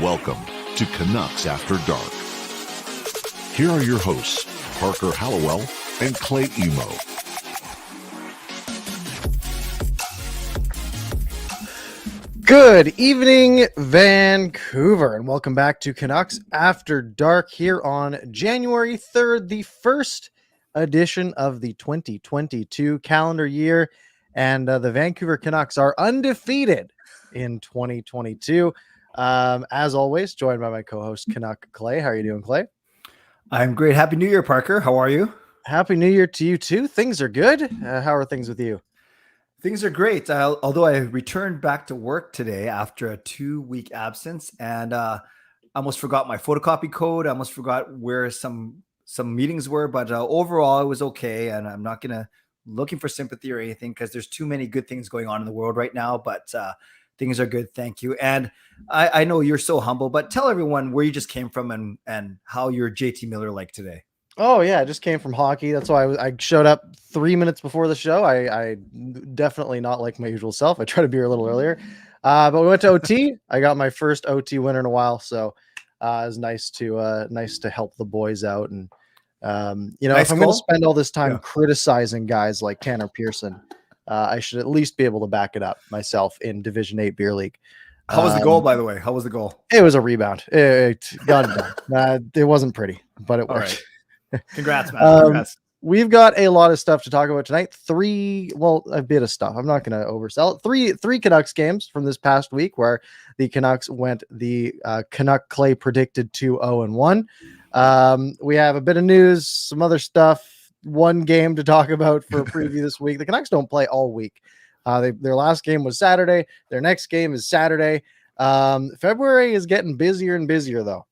Welcome to Canucks After Dark. Here are your hosts, Parker Hallowell and Clay Emo. Good evening, Vancouver, and welcome back to Canucks After Dark here on January 3rd, the first edition of the 2022 calendar year, and the Vancouver Canucks are undefeated in 2022. As always, joined by my co-host, Canuck Clay. How are you doing, Clay? I'm great. Happy New Year, Parker. How are you? Happy New Year to you, too. Things are good. How are things with you? Things are great. Although I returned back to work today after a 2-week absence, and I almost forgot my photocopy code. I almost forgot where some meetings were, but overall it was okay. And I'm not looking for sympathy or anything because there's too many good things going on in the world right now. But things are good. Thank you. And I know you're so humble, but tell everyone where you just came from and how your JT Miller like today. Oh yeah, I just came from hockey. That's why I showed up 3 minutes before the show. I definitely not like my usual self. I try to be here a little earlier, but we went to OT. I got my first OT winner in a while, so it was nice to help the boys out. And nice if I'm going to spend all this time criticizing guys like Tanner Pearson, I should at least be able to back it up myself in Division 8 beer league. How was the goal, by the way? How was the goal? It was a rebound. It got it done. It wasn't pretty, but it worked. Right. Congrats, man. Congrats. We've got a lot of stuff to talk about tonight. A bit of stuff. I'm not going to oversell it. Three Canucks games from this past week where the Canucks went the Canuck Clay predicted 2-0-1. We have a bit of news, some other stuff, one game to talk about for a preview this week. The Canucks don't play all week. Their last game was Saturday. Their next game is Saturday. February is getting busier and busier, though.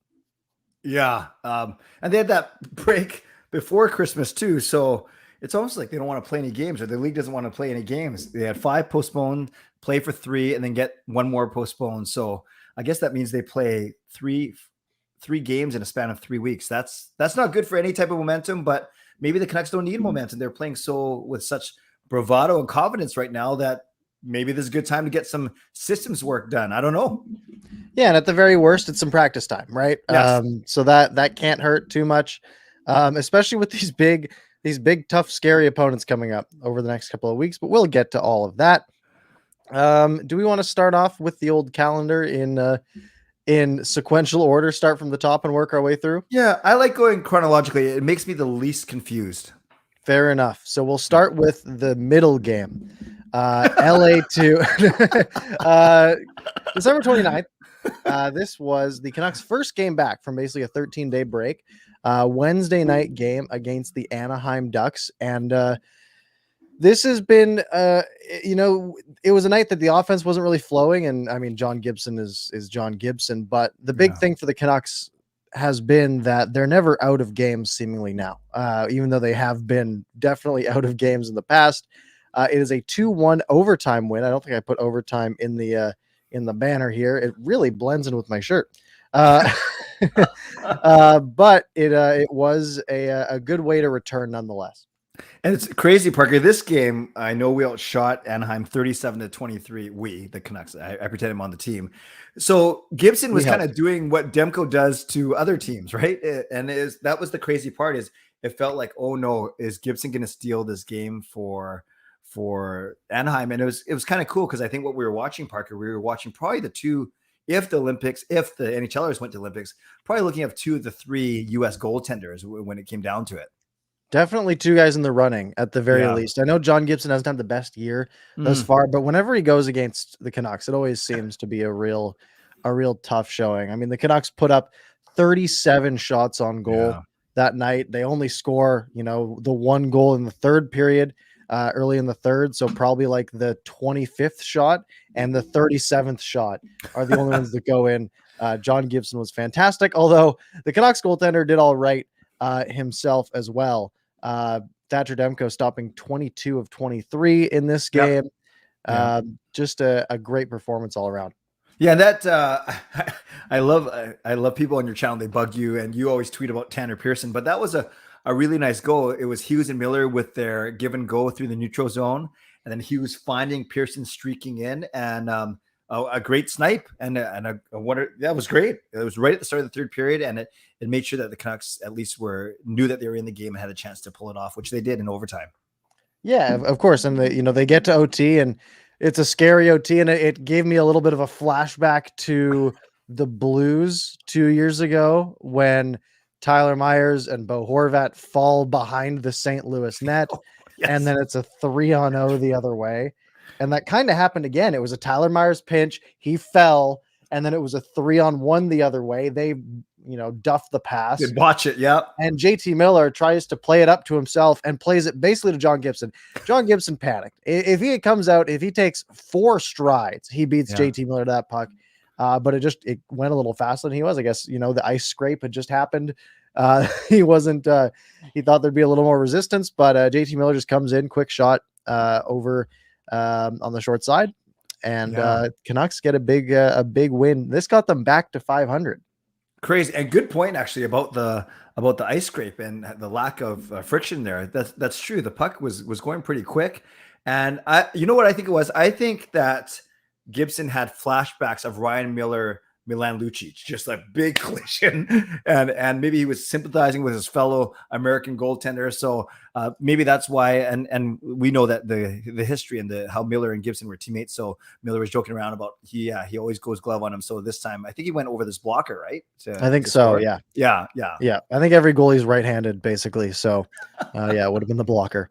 Yeah. And they had that break before Christmas too. So it's almost like they don't want to play any games, or the league doesn't want to play any games. They had 5 postponed, play for 3, and then get 1 more postponed. So I guess that means they play three games in a span of 3 weeks. That's not good for any type of momentum, but maybe the Canucks don't need momentum. They're playing with such bravado and confidence right now that maybe this is a good time to get some systems work done. I don't know. Yeah, and at the very worst, it's some practice time, right? Yes. So that can't hurt too much, especially with these big, tough, scary opponents coming up over the next couple of weeks. But we'll get to all of that. Do we want to start off with the old calendar in sequential order? Start from the top and work our way through. Yeah, I like going chronologically. It makes me the least confused. Fair enough. So we'll start with the middle game. LA to December 29th. This was the Canucks' first game back from basically a 13-day break. Wednesday night game against the Anaheim Ducks. And this has been, it was a night that the offense wasn't really flowing. And I mean, John Gibson is John Gibson. But the big thing for the Canucks has been that they're never out of games seemingly now, even though they have been definitely out of games in the past. It is a 2-1 overtime win. I don't think I put overtime in the banner here. It really blends in with my shirt. But it was a good way to return nonetheless. And it's crazy, Parker. This game, I know we outshot Anaheim 37-23. We, the Canucks, I pretend I'm on the team. So Gibson was kind of doing what Demko does to other teams, right? And that was the crazy part. Is it felt like, oh no, is Gibson going to steal this game for Anaheim? And it was kind of cool because I think what we were watching, Parker, we were watching probably the two, if the NHLers went to Olympics, probably looking at 2 of the 3 U.S. goaltenders when it came down to it. Definitely 2 guys in the running at the very least. I know John Gibson hasn't had the best year thus far, but whenever he goes against the Canucks, it always seems to be a real tough showing. I mean, the Canucks put up 37 shots on goal that night. They only score, the 1 goal in the third period, early in the third. So probably like the 25th shot and the 37th shot are the only ones that go in. John Gibson was fantastic, although the Canucks goaltender did all right himself as well. Thatcher Demko stopping 22 of 23 in this game. Just a great performance all around. Yeah, that I love people on your channel. They bug you, and you always tweet about Tanner Pearson. But that was a really nice goal. It was Hughes and Miller with their give and go through the neutral zone, and then Hughes finding Pearson streaking in, and a great snipe and a wonder. That was great. It was right at the start of the third period, and it made sure that the Canucks at least knew that they were in the game and had a chance to pull it off, which they did in overtime. Yeah, of course. And they get to OT, and it's a scary OT, and it gave me a little bit of a flashback to the Blues 2 years ago when Tyler Myers and Bo Horvat fall behind the St. Louis net, Yes. and then it's a 3-on-0 the other way. And that kind of happened again. It was a Tyler Myers pinch. He fell, and then it was a 3-on-1 the other way. They, duffed the pass. Good watch it. Yeah. And JT Miller tries to play it up to himself and plays it basically to John Gibson. John Gibson panicked. If he comes out, if he takes 4 strides, he beats JT Miller to that puck. But it went a little faster than he was. I guess, the ice scrape had just happened. He wasn't, he thought there'd be a little more resistance, but JT Miller just comes in, quick shot over on the short side. And Canucks get a big win. This got them back to 500. Crazy. And good point actually about the ice scrape and the lack of friction there. That's true. The puck was going pretty quick. And you know what I think it was? I think that Gibson had flashbacks of Ryan Miller, Milan Lucic, just a big collision, and maybe he was sympathizing with his fellow American goaltender. So maybe that's why. And we know that the history and how Miller and Gibson were teammates. So Miller was joking around about he always goes glove on him. So this time I think he went over this blocker, right? I think so. Yeah. I think every goalie's right-handed basically. So it would have been the blocker.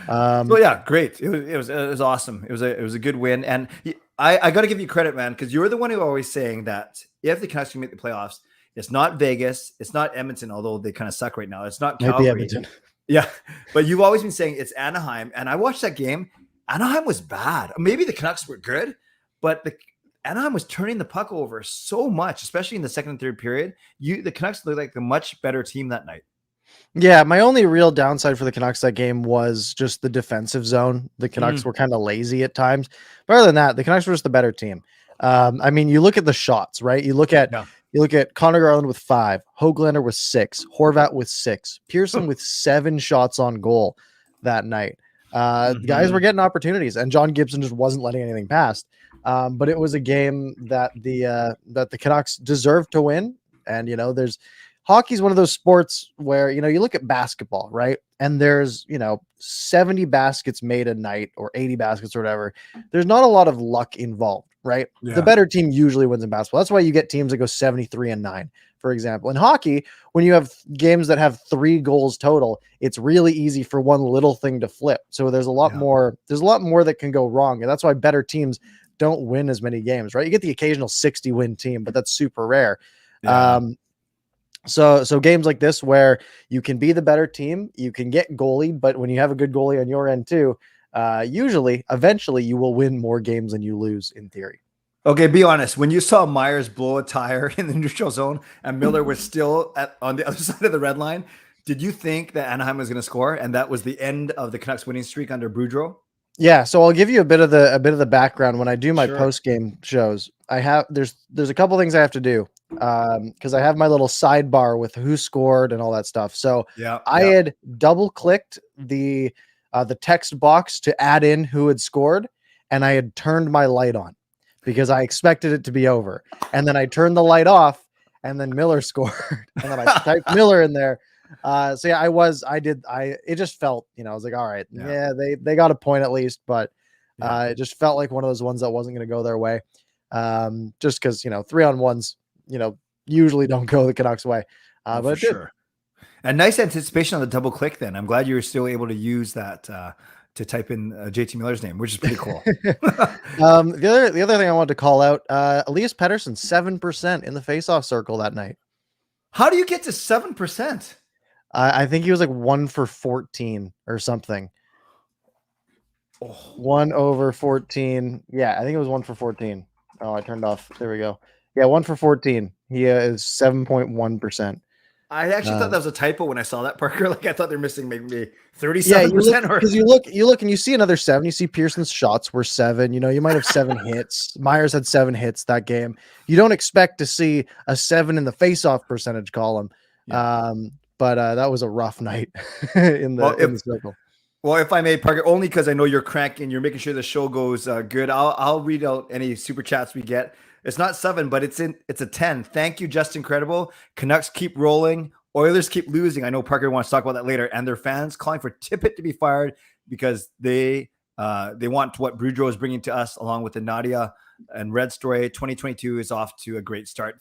So yeah, great. It was awesome. It was a good win. And I got to give you credit, man, because you're the one who always saying that if the Canucks can make the playoffs, it's not Vegas, it's not Edmonton, although they kind of suck right now. It's not Calgary. Yeah, but you've always been saying it's Anaheim. And I watched that game. Anaheim was bad. Maybe the Canucks were good, but Anaheim was turning the puck over so much, especially in the second and third period. The Canucks looked like the much better team that night. Yeah, my only real downside for the Canucks that game was just the defensive zone. The Canucks were kind of lazy at times. But other than that, the Canucks were just the better team. You look at the shots, right? You look at Connor Garland with 5, Höglander with 6, Horvat with 6, Pearson with 7 shots on goal that night. Guys were getting opportunities, and John Gibson just wasn't letting anything pass. But it was a game that the Canucks deserved to win. And hockey is one of those sports where, you look at basketball, right? And there's, 70 baskets made a night or 80 baskets or whatever. There's not a lot of luck involved, right? Yeah. The better team usually wins in basketball. That's why you get teams that go 73-9, for example. In hockey, when you have games that have 3 goals total, it's really easy for one little thing to flip. So there's a lot more that can go wrong. And that's why better teams don't win as many games, right? You get the occasional 60-win team, but that's super rare. Yeah. So games like this where you can be the better team, you can get goalie, but when you have a good goalie on your end too, eventually you will win more games than you lose in theory. Okay, be honest. When you saw Myers blow a tire in the neutral zone and Miller was still on the other side of the red line, did you think that Anaheim was going to score and that was the end of the Canucks winning streak under Boudreau? Yeah, so I'll give you a bit of the background when I do my post game shows. There's a couple things I have to do because I have my little sidebar with who scored and all that stuff. So I had double clicked the text box to add in who had scored, and I had turned my light on because I expected it to be over. And then I turned the light off, and then Miller scored, and then I typed Miller in there. It just felt, I was like, all right, they got a point at least, but it just felt like one of those ones that wasn't going to go their way. Just because, 3-on-1s, usually don't go the Canucks way. But sure. And nice anticipation on the double click then. I'm glad you were still able to use that to type in JT Miller's name, which is pretty cool. The other thing I wanted to call out, Elias Pettersson, 7% in the faceoff circle that night. How do you get to 7%? I think he was like 1 for 14 or something. 1 over 14. Yeah, I think it was 1 for 14. Oh, I turned off. There we go. Yeah, 1 for 14. He is 7.1%. I actually thought that was a typo when I saw that, Parker. Like I thought they're missing maybe 37%. Because you look and you see another 7. You see Pearson's shots were 7. You might have 7 hits. Myers had 7 hits that game. You don't expect to see a 7 in the faceoff percentage column. Yeah. But that was a rough night in the circle. Well, if I may, Parker, only because I know you're cranking, you're making sure the show goes good. I'll read out any super chats we get. It's not 7, but it's a 10. Thank you, just incredible. Canucks keep rolling. Oilers keep losing. I know Parker wants to talk about that later. And their fans calling for Tippett to be fired because they want what Boudreau is bringing to us, along with the Nadia and Red story. 2022 is off to a great start.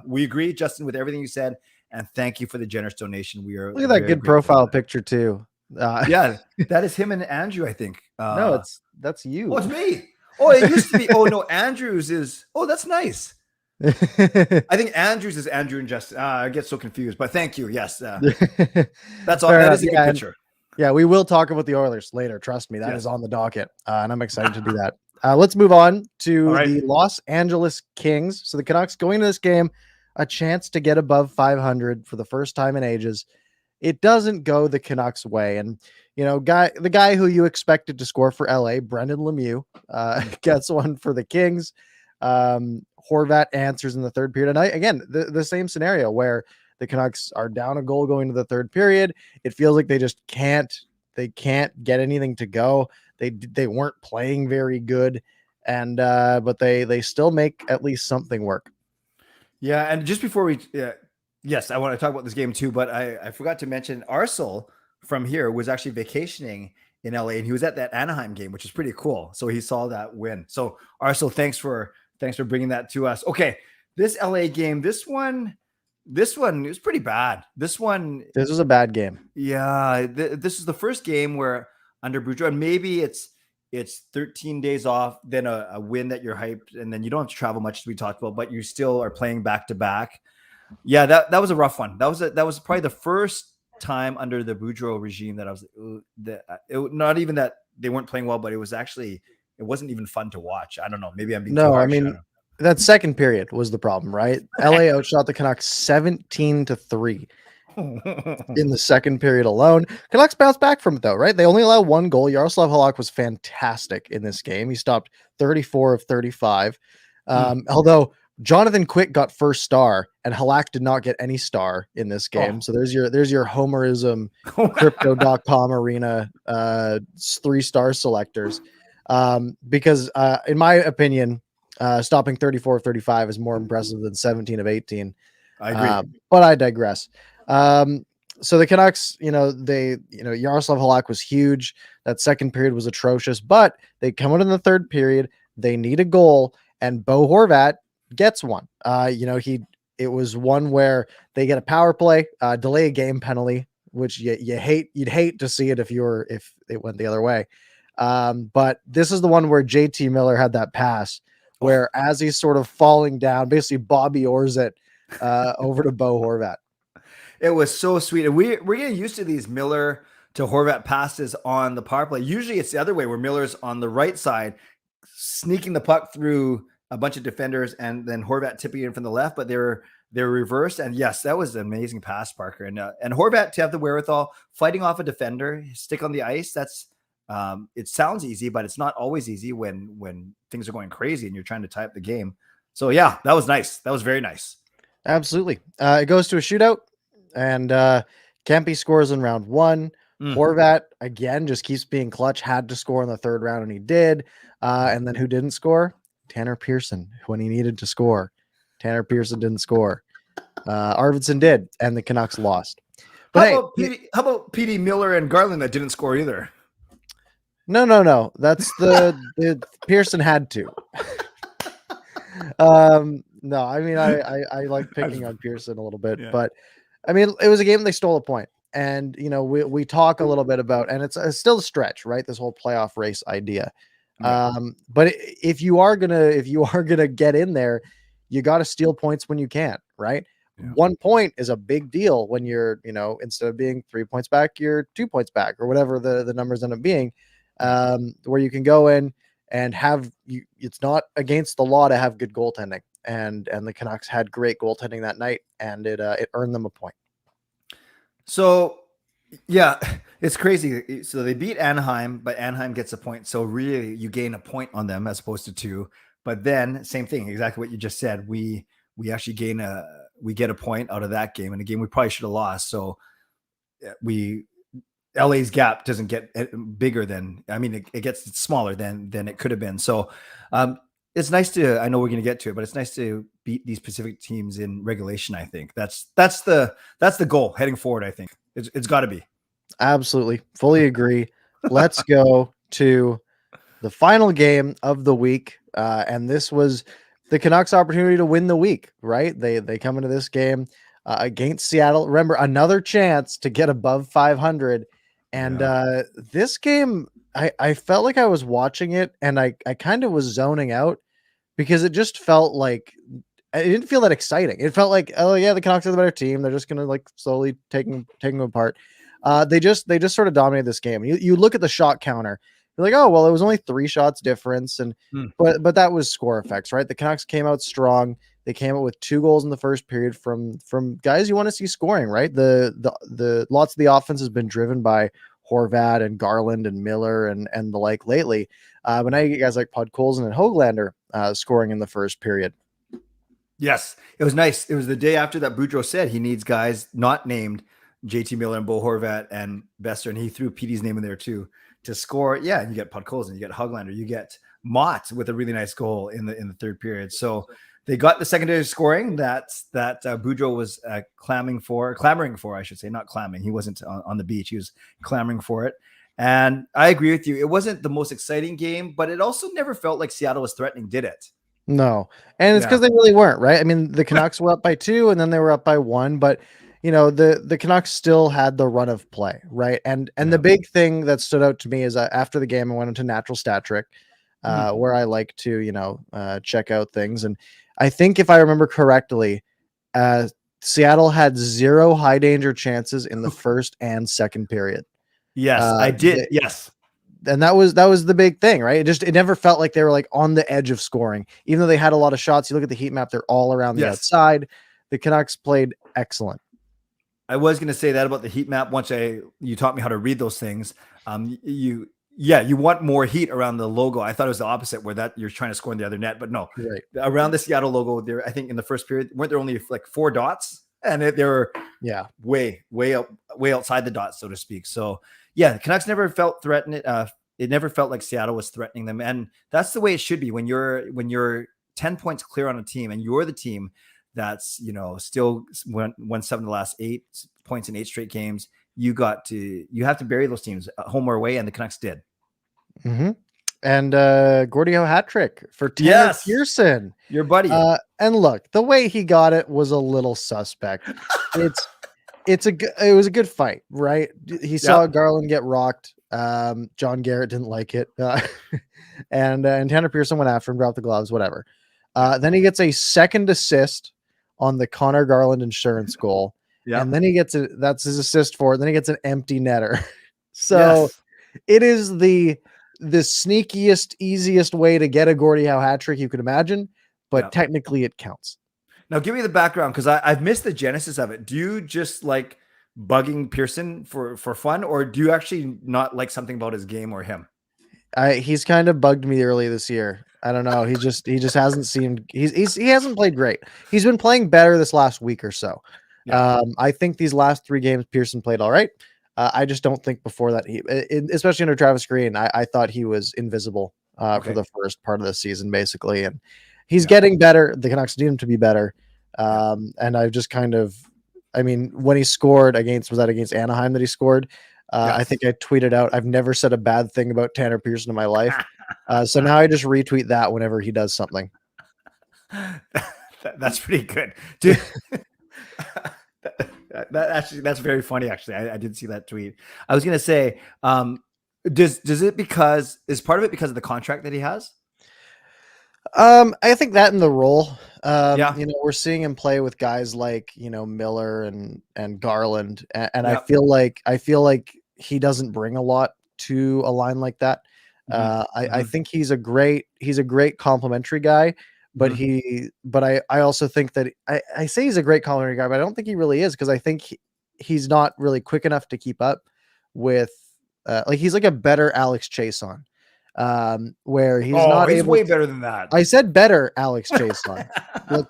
We agree, Justin, with everything you said, and thank you for the generous donation. We are Look at that good profile picture too. Yeah, that is him and Andrew, I think. No, that's you. Oh, it's me. Oh, it used to be. Oh no, Andrews is. Oh, that's nice. I think Andrews is Andrew and Justin. I get so confused, but thank you. Yes, that's all. That is a good picture. Yeah, we will talk about the Oilers later. Trust me, that is on the docket, and I'm excited to do that. Let's move on to the Los Angeles Kings. So the Canucks going into this game, a chance to get above 500 for the first time in ages. It doesn't go the Canucks way. And, the guy who you expected to score for LA, Brendan Lemieux, gets one for the Kings. Horvat answers in the third period. And again, the same scenario where the Canucks are down a goal going to the third period. It feels like they just can't get anything to go. They weren't playing very good. And, but they still make at least something work. Yeah. And just before we, yes, I want to talk about this game too, but I forgot to mention Arcel from here was actually vacationing in LA, and he was at that Anaheim game, which is pretty cool. So he saw that win. So Arcel, thanks for bringing that to us. Okay, this LA game, this one was pretty bad. This was a bad game. Yeah, this is the first game where under Boudreau, and maybe it's 13 days off, then a win that you're hyped, and then you don't have to travel much, as we talked about, but you still are playing back to back. Yeah, that was a rough one. That was probably the first time under the Boudreau regime that I was not even that they weren't playing well, but it wasn't even fun to watch. I don't know. Maybe I'm being too harsh. I mean, that second period was the problem, right? LA outshot the Canucks 17-3 in the second period alone. Canucks bounced back from it though, right? They only allowed one goal. Yaroslav Halak was fantastic in this game. He stopped 34 of 35. Although Jonathan Quick got first star and Halak did not get any star in this game. So there's your Homerism crypto.com arena 3-star selectors. Because in my opinion, stopping 34 of 35 is more impressive than 17 of 18. I agree. But I digress. So the Canucks, Yaroslav Halak was huge. That second period was atrocious, but they come out in the third period. They need a goal, and Bo Horvat gets one. It was one where they get a power play, delay a game penalty, which you'd hate to see it if it went the other way. But this is the one where JT Miller had that pass where as he's sort of falling down, basically Bobby Orr's it over to Bo Horvat. It was so sweet. And we're getting used to these Miller to Horvat passes on the power play. Usually it's the other way where Miller's on the right side, sneaking the puck through a bunch of defenders and then Horvat tipping in from the left, but they're reversed. And yes, that was an amazing pass, Parker. And Horvat to have the wherewithal, fighting off a defender, stick on the ice. That's it sounds easy, but it's not always easy when things are going crazy and you're trying to tie up the game. So yeah, that was nice. That was very nice. Absolutely. It goes to a shootout and Kempe scores in round 1. Horvat again just keeps being clutch, had to score in the third round and he did. And then who didn't score? Tanner Pearson, when he needed to score. Tanner Pearson didn't score. Arvidsson did, and the Canucks lost. But how about PD Miller and Garland that didn't score either? No. That's the Pearson had to. No, I mean I like picking on Pearson a little bit, but I mean it was a game they stole a point. And we talk a little bit about, and it's still a stretch, right? This whole playoff race idea. But if you are gonna get in there, you got to steal points when you can, right? 1 point is a big deal when you're, instead of being 3 points back, you're 2 points back or whatever the numbers end up being, where you can go in and it's not against the law to have good goaltending. And the Canucks had great goaltending that night, and it earned them a point. So yeah, it's crazy. So they beat Anaheim, but Anaheim gets a point. So really you gain a point on them as opposed to 2. But then same thing, exactly what you just said. We actually get a point out of that game, and a game we probably should have lost. So LA's gap doesn't get bigger than, I mean, it gets smaller than it could have been. So it's nice to, I know we're going to get to it, but it's nice to beat these Pacific teams in regulation. I think that's the goal heading forward. I think it's got to be. Absolutely. Fully agree. Let's go to the final game of the week. And this was the Canucks' opportunity to win the week, right? They come into this game against Seattle. Remember, another chance to get above 500. And this game, I felt like I was watching it and I kind of was zoning out because it just felt like it didn't feel that exciting. It felt like, oh yeah, the Canucks are the better team. They're just gonna like slowly take them apart. They just sort of dominated this game. You look at the shot counter, you're like, oh well, it was only 3 shots difference, and but that was score effects, right? The Canucks came out strong. They came out with 2 goals in the first period from guys you want to see scoring, right? The lots of the offense has been driven by Horvat and Garland and Miller and the like lately. But now you get guys like Podkolzin and Höglander scoring in the first period. Yes, it was nice. It was the day after that Boudreau said he needs guys not named JT Miller and Bo Horvat and Besser, and he threw Petey's name in there too to score. Yeah, and you get Podkolzin, you get Höglander, you get Mott with a really nice goal in the third period. So they got the secondary scoring that Boudreau was clamoring for, I should say, not clamming. He wasn't on the beach. He was clamoring for it. And I agree with you. It wasn't the most exciting game, but it also never felt like Seattle was threatening, did it? No. And it's because they really weren't, right? I mean, the Canucks were up by 2 and then they were up by 1, but you know, the Canucks still had the run of play, right? And the big thing that stood out to me is after the game, I went into Natural Stat Trick, where I like to, check out things. And I think if I remember correctly, Seattle had 0 high danger chances in the first and second period. Yes, I did. Yes. And that was the big thing, right? It never felt like they were like on the edge of scoring, even though they had a lot of shots. You look at the heat map, they're all around the outside. The Canucks played excellent. I was going to say that about the heat map. Once you taught me how to read those things. You want more heat around the logo. I thought it was the opposite, where that you're trying to score in the other net, but no, right around the Seattle logo there. I think in the first period, weren't there only like 4 dots, and they were way outside the dots, so to speak. So yeah, the Canucks never felt threatened. It never felt like Seattle was threatening them, and that's the way it should be when you're 10 points clear on a team, and you're the team that's still won 7 of the last 8 points in 8 straight games. You have to bury those teams home or away, and the Canucks did. Mm-hmm. And Gordie-Howe hat trick for Tanner Pearson, your buddy. And look, the way he got it was a little suspect. It was a good fight, right? He saw Garland get rocked. John Garrett didn't like it, and Tanner Pearson went after him, dropped the gloves, whatever. Then he gets a second assist on the Connor Garland insurance goal. Yeah. And then he gets that's his assist for it. Then he gets an empty netter. So it is the sneakiest, easiest way to get a Gordie-Howe hat trick you could imagine, but technically it counts. Now give me the background, because I've missed the genesis of it. Do you just like bugging Pearson for fun, or do you actually not like something about his game or him? He's kind of bugged me early this year. I don't know. He just hasn't seemed he hasn't played great. He's been playing better this last week or so. Yeah. I think these last 3 games Pearson played all right. I just don't think before that especially under Travis Green, I thought he was invisible for the first part of the season basically, and he's getting better. The Canucks need him to be better. And I've just when he scored against Anaheim that he scored. I think I tweeted out, I've never said a bad thing about Tanner Pearson in my life. So now I just retweet that whenever he does something. That's pretty good, dude. That's very funny. Actually, I did see that tweet. I was gonna say, is part of it because of the contract that he has? I think that in the role, we're seeing him play with guys like Miller and Garland, and I feel like he doesn't bring a lot to a line like that. I think he's a great complimentary guy, but I also think that I say he's a great complimentary guy, but I don't think he really is, because I think he's not really quick enough to keep up with he's like a better Alex Chason. Where he's way better than that. I said better Alex Chason,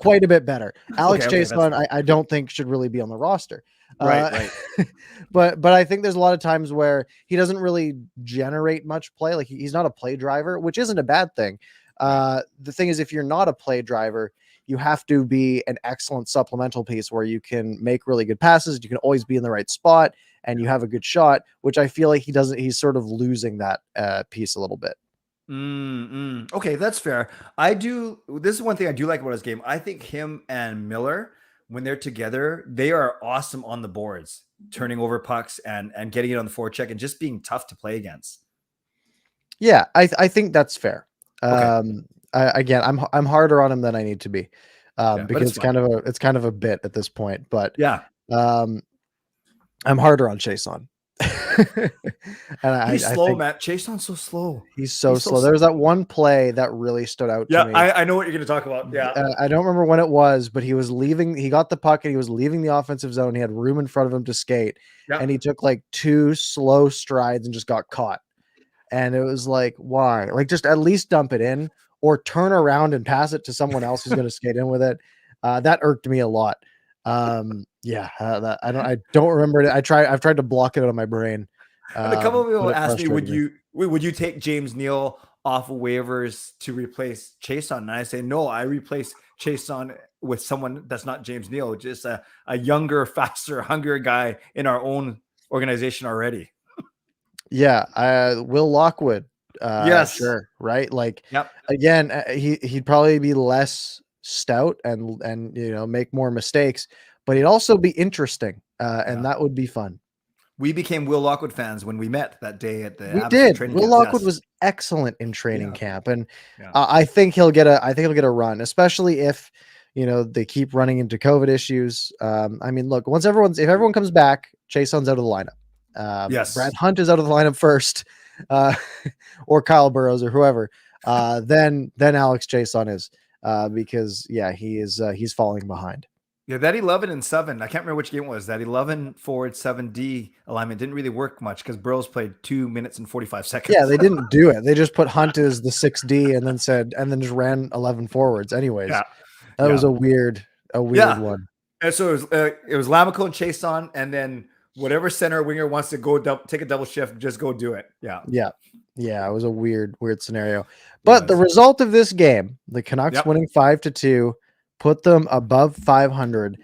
quite a bit better. Alex Chason, I don't think should really be on the roster. Right. But I think there's a lot of times where he doesn't really generate much play. Like he's not a play driver, which isn't a bad thing. The thing is, if you're not a play driver, you have to be an excellent supplemental piece where you can make really good passes. You can always be in the right spot and you have a good shot, which I feel like he doesn't. He's sort of losing that piece a little bit. Okay, that's fair. This is one thing I do like about his game. I think him and Miller, when they're together, they are awesome on the boards, turning over pucks and getting it on the forecheck and just being tough to play against. Yeah, I think that's fair. Okay. Again, I'm harder on him than I need to be, because it's kind of a bit at this point. But yeah, I'm harder on Chason. And he's slow, Matt. Chason's so slow. He's so slow. There's that one play that really stood out to me. I know what you're going to talk about. Yeah. I don't remember when it was, but he was leaving. He got the puck and he was leaving the offensive zone. He had room in front of him to skate. Yeah. And he took like 2 slow strides and just got caught. And it was like, why? Like, just at least dump it in or turn around and pass it to someone else who's going to skate in with it. That irked me a lot. I don't remember it. I've tried to block it out of my brain. And a couple of people asked me, would you take James Neal off of waivers to replace Chason? And I say, no, I replace Chason with someone that's not James Neal, just a younger, faster, hungrier guy in our own organization already. Yeah. Will Lockwood. Yes. Sure. Right. Like, yep. Again, he'd probably be less stout and make more mistakes, but he'd also be interesting. And that would be fun. We became Will Lockwood fans when we met that day at the. We did. Will Lockwood was excellent in training camp, and I think he'll get a run, especially if they keep running into COVID issues. I mean, look, if everyone comes back, Chason's out of the lineup. Yes, Brad Hunt is out of the lineup first, or Kyle Burrows or whoever. Then Alex Chason is, because he's falling behind. Yeah, that 11 and 7, I can't remember which game it was. That 11 forward 7D alignment didn't really work much because Burrows played 2 minutes and 45 seconds. Yeah, they didn't do it. They just put Hunt as the 6D and then just ran 11 forwards. Anyways, that was a weird one. And so it was Lamico and Chason, and then whatever center winger wants to go take a double shift, just go do it. Yeah. It was a weird scenario. But the result of this game, the Canucks winning 5-2. Put them above 500.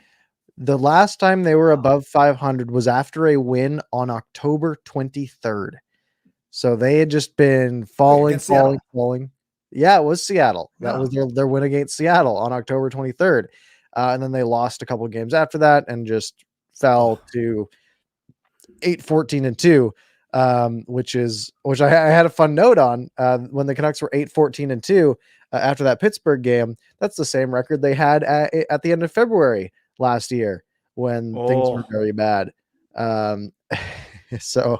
The last time they were above 500 was after a win on October 23rd. So they had just been falling. Yeah, it was Seattle. That was their win against Seattle on October 23rd. And then they lost a couple of games after that and just fell to 8-14-2, which I had a fun note on when the Canucks were 8-14-2. After that Pittsburgh game, that's the same record they had at the end of February last year when things were very bad. So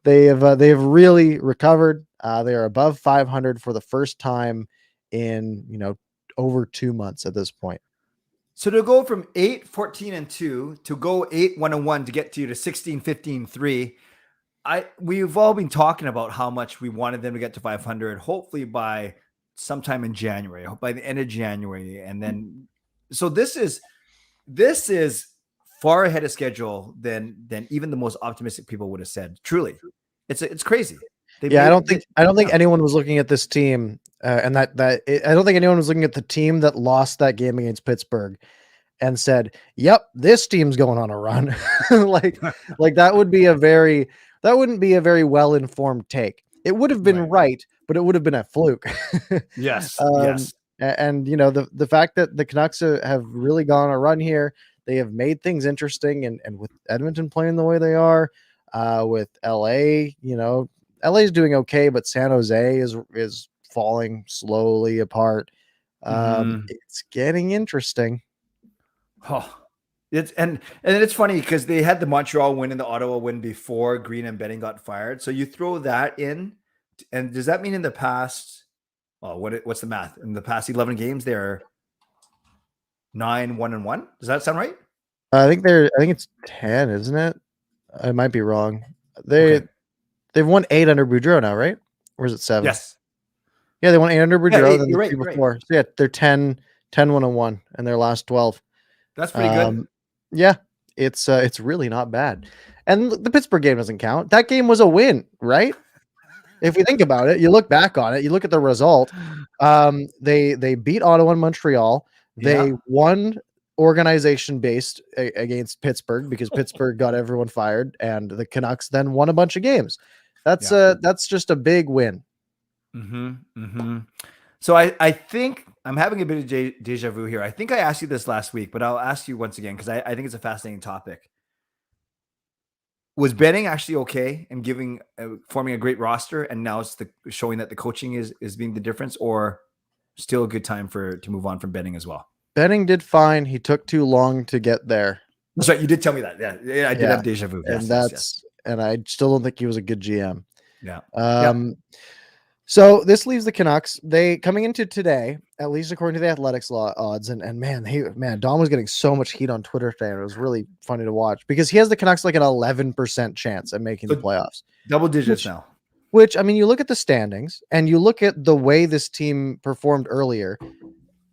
they have really recovered. They are above 500 for the first time in over 2 months at this point. So to go from 8-14-2 to go 8-1-1 to get to 16-15-3. We've all been talking about how much we wanted them to get to 500, hopefully by sometime in January, by the end of January. And then, so this is far ahead of schedule than even the most optimistic people would have said. Truly, it's crazy. I don't think anyone was looking at this team, I don't think anyone was looking at the team that lost that game against Pittsburgh and said, "Yep, this team's going on a run." like that wouldn't be a very well-informed take. It would have been right, but it would have been a fluke. Yes. And the fact that the Canucks have really gone on a run here, they have made things interesting, and with Edmonton playing the way they are, with LA, LA is doing okay, but San Jose is falling slowly apart. It's getting interesting. And it's funny because they had the Montreal win and the Ottawa win before Green and Benning got fired. So you throw that in, and does that mean in the past? What's the math? In the past 11 games, they're 9-1-1. Does that sound right? I think it's 10, isn't it? I might be wrong. They've won 8 under Boudreau now, right? Or is it 7? Yes. Yeah, they won 8 under Boudreau. You're right, before. Right. So yeah, they're 10-1-1 in their last 12. That's pretty good. Yeah, it's really not bad. And the Pittsburgh game doesn't count. That game was a win, right? If we think about it, you look back on it, you look at the result. They beat Ottawa and Montreal. They won organization based against Pittsburgh because Pittsburgh got everyone fired, and the Canucks then won a bunch of games. That's just a big win. So I think I'm having a bit of deja vu here. I think I asked you this last week, but I'll ask you once again because I think it's a fascinating topic. Was Benning actually okay in forming a great roster, and now it's showing that the coaching is being the difference, or still a good time to move on from Benning as well? Benning did fine. He took too long to get there. That's right. You did tell me that. Yeah, I did have deja vu. And I still don't think he was a good GM. Yeah. So this leaves the Canucks. They coming into today, at least according to the Athletics odds, and man, Dom was getting so much heat on Twitter today. And it was really funny to watch because he has the Canucks like an 11% chance at making the playoffs, double digits now. Which I mean, you look at the standings and you look at the way this team performed earlier,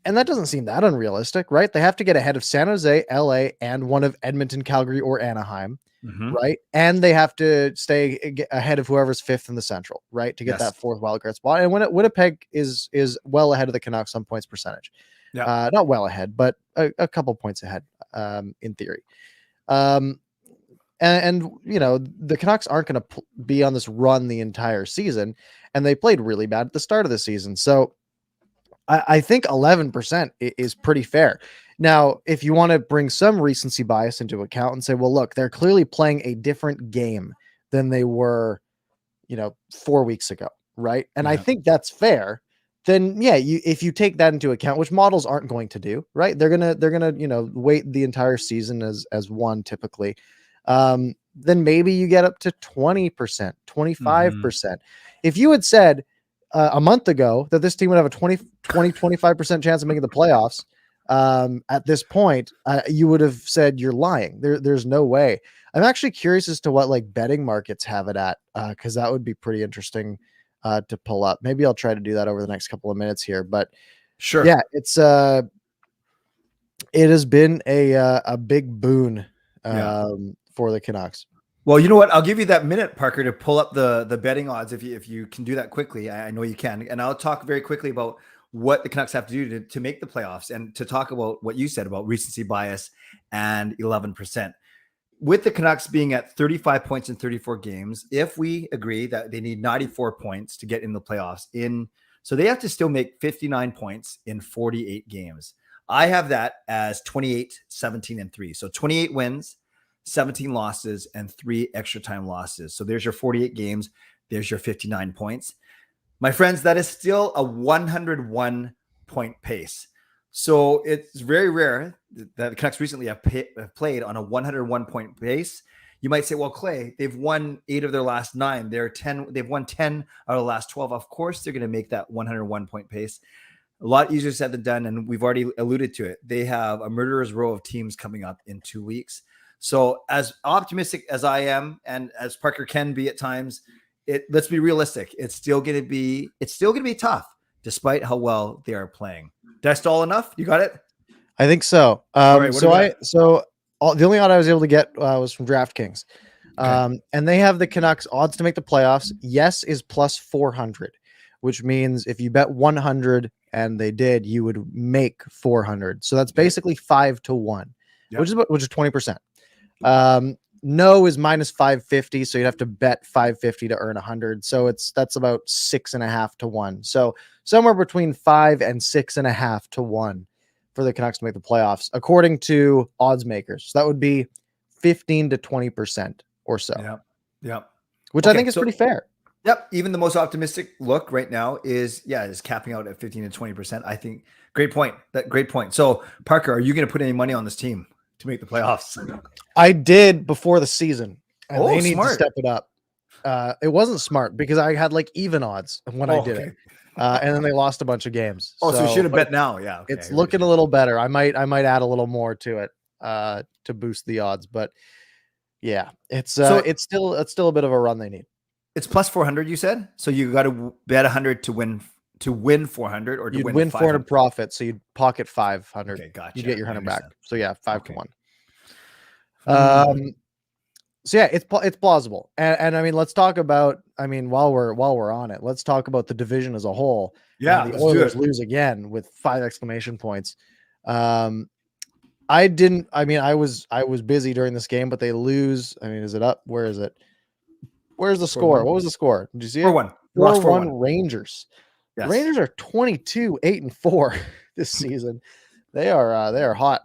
and that doesn't seem that unrealistic, right? They have to get ahead of San Jose, LA, and one of Edmonton, Calgary, or Anaheim. Right. And they have to stay ahead of whoever's fifth in the Central, right? To get that fourth wildcard spot. And Winnipeg is well ahead of the Canucks on points percentage. Not well ahead, but a couple points ahead in theory. And you know, the Canucks aren't going to be on this run the entire season, and they played really bad at the start of the season. So I think 11% is pretty fair. Now, if you want to bring some recency bias into account and say, well, look, they're clearly playing a different game than they were, 4 weeks ago, right? And I think that's fair. Then, if you take that into account, which models aren't going to do, right? They're gonna, wait the entire season as one typically. Then maybe you get up to 20%, 25%. If you had said a month ago that this team would have a 25% chance of making the playoffs, at this point, you would have said you're lying. There's no way. I'm actually curious as to what like betting markets have it at, because that would be pretty interesting to pull up. Maybe I'll try to do that over the next couple of minutes here. But sure, it's it has been a big boon for the Canucks. Well, you know what? I'll give you that minute, Parker, to pull up the betting odds if you can do that quickly. I know you can, and I'll talk very quickly about what the Canucks have to do to make the playoffs, and to talk about what you said about recency bias and 11%. With the Canucks being at 35 points in 34 games, if we agree that they need 94 points to get in the playoffs, so they have to still make 59 points in 48 games. I have that as 28, 17, and 3. So 28 wins, 17 losses, and 3 extra time losses. So there's your 48 games. There's your 59 points. My friends, that is still a 101 point pace. So it's very rare that the Canucks recently have played on a 101 point pace. You might say, well, Clay, they've won 8 of their last 9. They've won 10 out of the last 12. Of course, they're going to make that 101 point pace. A lot easier said than done. And we've already alluded to it. They have a murderer's row of teams coming up in 2 weeks. So as optimistic as I am, and as Parker can be at times, let's be realistic. It's still going to be tough, despite how well they are playing. Did I stall enough? You got it? I think so. Right, the only odd I was able to get was from DraftKings. Okay. And they have the Canucks odds to make the playoffs. Yes is plus 400, which means if you bet 100 and they did, you would make 400. So that's basically 5-1, which is 20%. No is minus 550, so you'd have to bet 550 to earn 100. So that's about 6.5-1. So somewhere between 5 and 6.5-1 for the Canucks to make the playoffs, according to odds makers. So that would be 15 to 20% or so. Yeah. Which I think is pretty fair. Yep. Even the most optimistic look right now is capping out at 15 to 20%. I think great point. So Parker, are you going to put any money on this team to make the playoffs? I did before the season, and they need smart. to step it up. It wasn't smart because I had like even odds when I did it, and then they lost a bunch of games. So you should have bet now. Yeah, okay. It's looking a little better. I might add a little more to it to boost the odds, but yeah, it's still a bit of a run they need. It's plus 400, you said. So you got to bet 100 to win 400, or you'd win 400 profit, so you'd pocket 500. Okay, gotcha. You get your 100 back. So yeah, 5-1. So yeah, it's plausible, and I mean, let's talk about. I mean, while we're on it, let's talk about the division as a whole. Yeah, The let's do Oilers it. lose again with 5 exclamation points. I didn't. I mean, I was busy during this game, but they lose. I mean, is it up? Where is it? Where's the score? 4-1. What was the score? Did you see it? 4-1. Lost 4-1 4-1. Rangers. Yes. The Rangers are 22-8-4 this season. They are hot.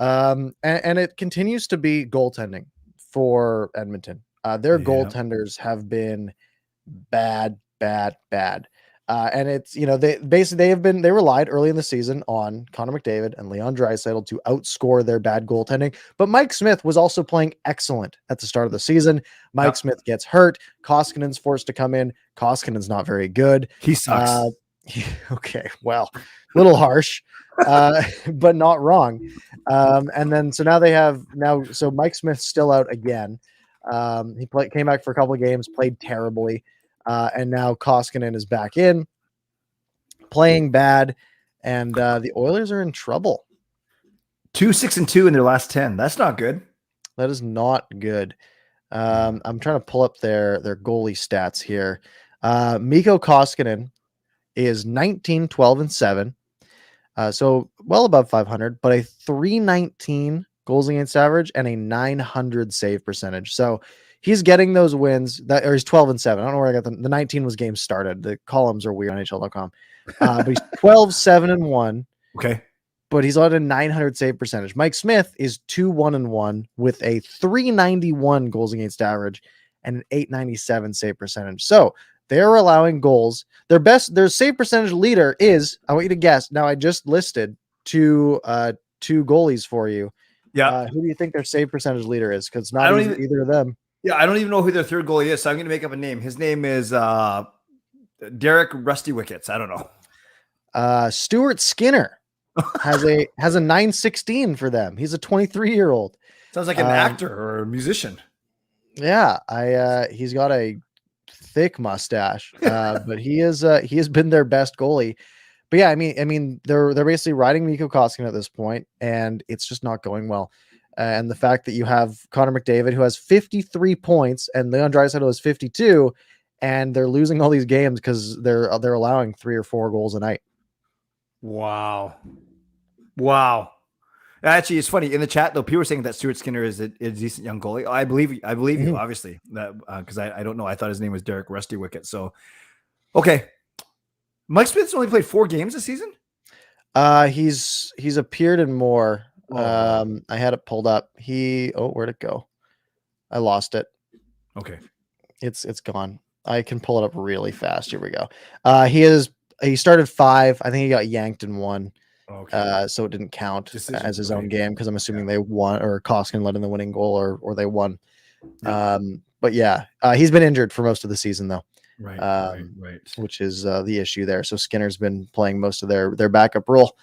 And it continues to be goaltending for Edmonton. Their goaltenders have been bad. And it's, they relied early in the season on Connor McDavid and Leon Draisaitl to outscore their bad goaltending. But Mike Smith was also playing excellent at the start of the season. Mike Smith gets hurt. Koskinen's forced to come in. Koskinen's not very good. He sucks. Okay, well, a little harsh, but not wrong. And then so now Mike Smith's still out again. He came back for a couple of games, played terribly. And now Koskinen is back in, playing bad, and the Oilers are in trouble. 2-6-2 in their last 10. That's not good. That is not good. I'm trying to pull up their goalie stats here. Mikko Koskinen is 19-12-7, so well above 500, but a 319 goals against average and a 900 save percentage. So he's getting those wins or he's 12-7. I don't know where I got the 19 was games started. The columns are weird on NHL.com. But he's 12-7-1. Okay. But he's on a 900 save percentage. Mike Smith is 2-1-1 with a 391 goals against average and an 897 save percentage. So they're allowing goals. Their save percentage leader is, I want you to guess. Now I just listed two goalies for you. Yeah. Who do you think their save percentage leader is? Because not either of them. Yeah, I don't even know who their third goalie is, so I'm going to make up a name. His name is Derek Rusty Wickets. I don't know. Stuart Skinner has a 916 for them. He's a 23-year-old. Sounds like an actor or a musician. Yeah, he's got a thick mustache, but he has been their best goalie. But yeah, I mean, they're basically riding Mikko Koskinen at this point, and it's just not going well. And the fact that you have Connor McDavid, who has 53 points, and Leon Draisaitl has 52, and they're losing all these games because they're allowing 3 or 4 goals a night. Wow. Actually, it's funny in the chat though. People were saying that Stuart Skinner is a decent young goalie. I believe you, obviously, that because I don't know. I thought his name was Derek Rusty Wicket. So, okay, Mike Smith's only played 4 games this season. He's appeared in more. I had it pulled up. Where'd it go? I lost it. Okay. It's gone. I can pull it up really fast. Here we go. He started 5. I think he got yanked in 1. Okay. So it didn't count as his own game because I'm assuming they won or Koskinen let in the winning goal or they won. Yeah. But yeah, he's been injured for most of the season though. Right. Which is the issue there. So Skinner's been playing most of their backup role.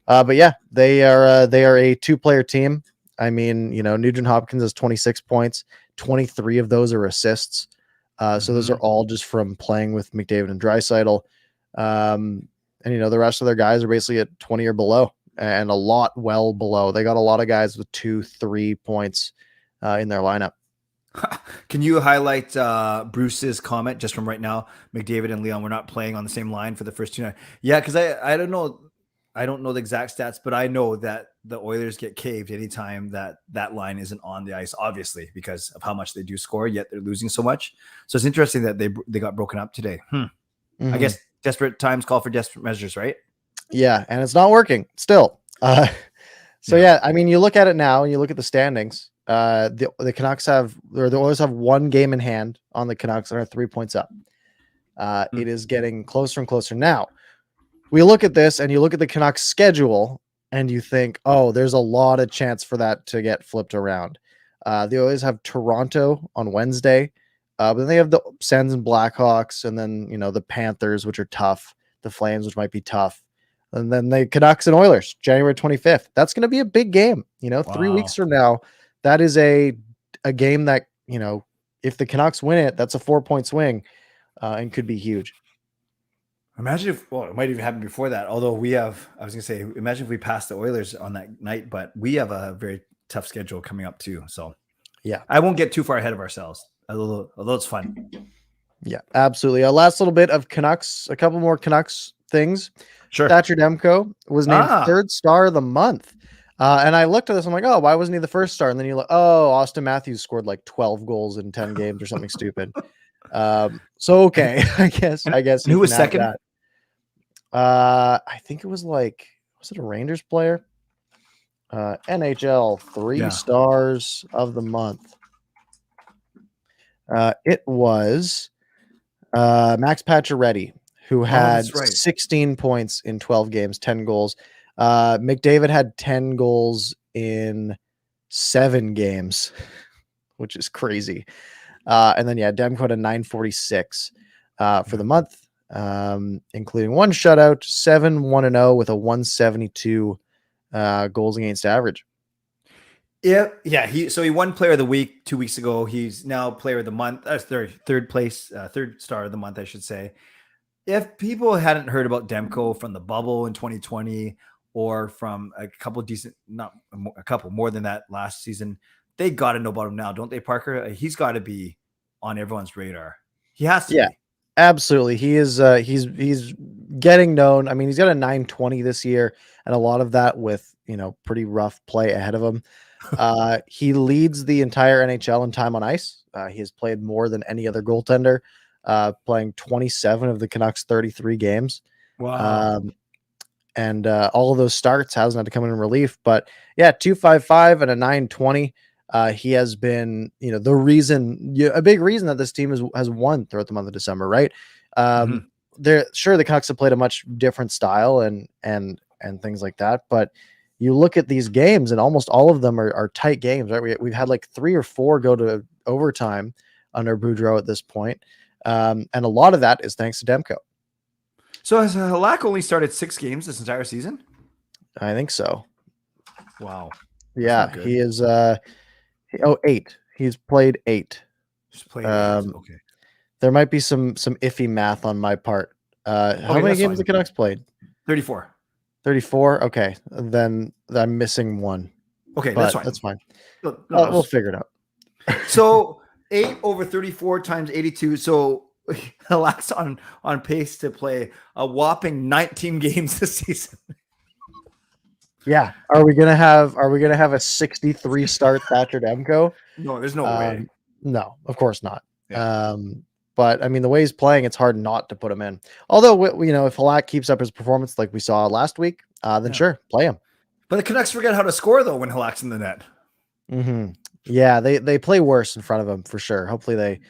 But yeah, they are a 2-player team. I mean, Nugent Hopkins has 26 points, 23 of those are assists. So those are all just from playing with McDavid and Draisaitl. And the rest of their guys are basically at 20 or below, and a lot well below. They got a lot of guys with 2-3 points in their lineup. Can you highlight Bruce's comment just from right now? McDavid and Leon were not playing on the same line for the first 2 nights. Yeah, because I don't know. I don't know the exact stats, but I know that the Oilers get caved anytime that line isn't on the ice, obviously, because of how much they do score, yet they're losing so much. So it's interesting that they got broken up today. I guess desperate times call for desperate measures, right? Yeah, and it's not working still. Yeah, I mean, you look at it now and you look at the standings. The Canucks the Oilers have 1 game in hand on the Canucks and are 3 points up. It is getting closer and closer now. We look at this and you look at the Canucks schedule and you think, oh, there's a lot of chance for that to get flipped around. The Oilers have Toronto on Wednesday, but then they have the Sens and Blackhawks, and then, the Panthers, which are tough, the Flames, which might be tough. And then the Canucks and Oilers, January 25th. That's going to be a big game. 3 weeks from now, that is a game that, if the Canucks win it, that's a 4-point swing and could be huge. Imagine it might even happen before that. Although imagine if we passed the Oilers on that night, but we have a very tough schedule coming up too. So Yeah, I won't get too far ahead of ourselves, although it's fun. yeah, absolutely. A last little bit of Canucks, a couple more Canucks things. Sure. Thatcher Demko was named third star of the month. And I looked at this, I'm like, oh, why wasn't he the first star? And then you're like, oh, Austin Matthews scored like 12 goals in 10 games or something stupid. So okay, I guess And who was second? that. I think it was like, was it a Rangers player? NHL 3 stars of the month. It was Max Pacioretty, who had 16 points in 12 games, 10 goals. McDavid had 10 goals in 7 games, which is crazy. And then, Demko had a 946 for the month, including 1 shutout, 7-1-0 with a 172 goals against average. Yeah. He won Player of the Week 2 weeks ago. He's now Player of the Month. Third place, third star of the month, I should say. If people hadn't heard about Demko from the bubble in 2020 or from a couple decent, not a couple more than that last season, they got to know about him now, don't they, Parker? He's got to be on everyone's radar. He has to be. Absolutely. He is he's getting known. I mean, he's got a 920 this year, and a lot of that with, pretty rough play ahead of him. He leads the entire NHL in time on ice. He has played more than any other goaltender, playing 27 of the Canucks 33 games. Wow. And all of those starts hasn't had to come in relief, but 255 and a 920. He has been, the reason, a big reason that this team has won throughout the month of December, right? The Canucks have played a much different style and things like that, but you look at these games and almost all of them are tight games, right? We've had like 3 or 4 go to overtime under Boudreau at this point. And a lot of that is thanks to Demko. So has Halak only started 6 games this entire season? I think so. Wow. Yeah, he is 8. He's played 8. Just played 8. Okay. There might be some iffy math on my part. How many games the Canucks played? 34. 34? Okay. Then I'm missing 1. Okay, that's fine. That's fine. No, we'll figure it out. So 8 over 34 times 82. So Halak's on pace to play a whopping 19 games this season. Yeah. Are we gonna have a 63 start Thatcher Demko? No, there's no way. No, of course not. Yeah. But I mean, the way he's playing, it's hard not to put him in. Although, if Halak keeps up his performance like we saw last week, then sure, play him. But the Canucks forget how to score though when Halak's in the net. Mm-hmm. Yeah, they play worse in front of him for sure. Hopefully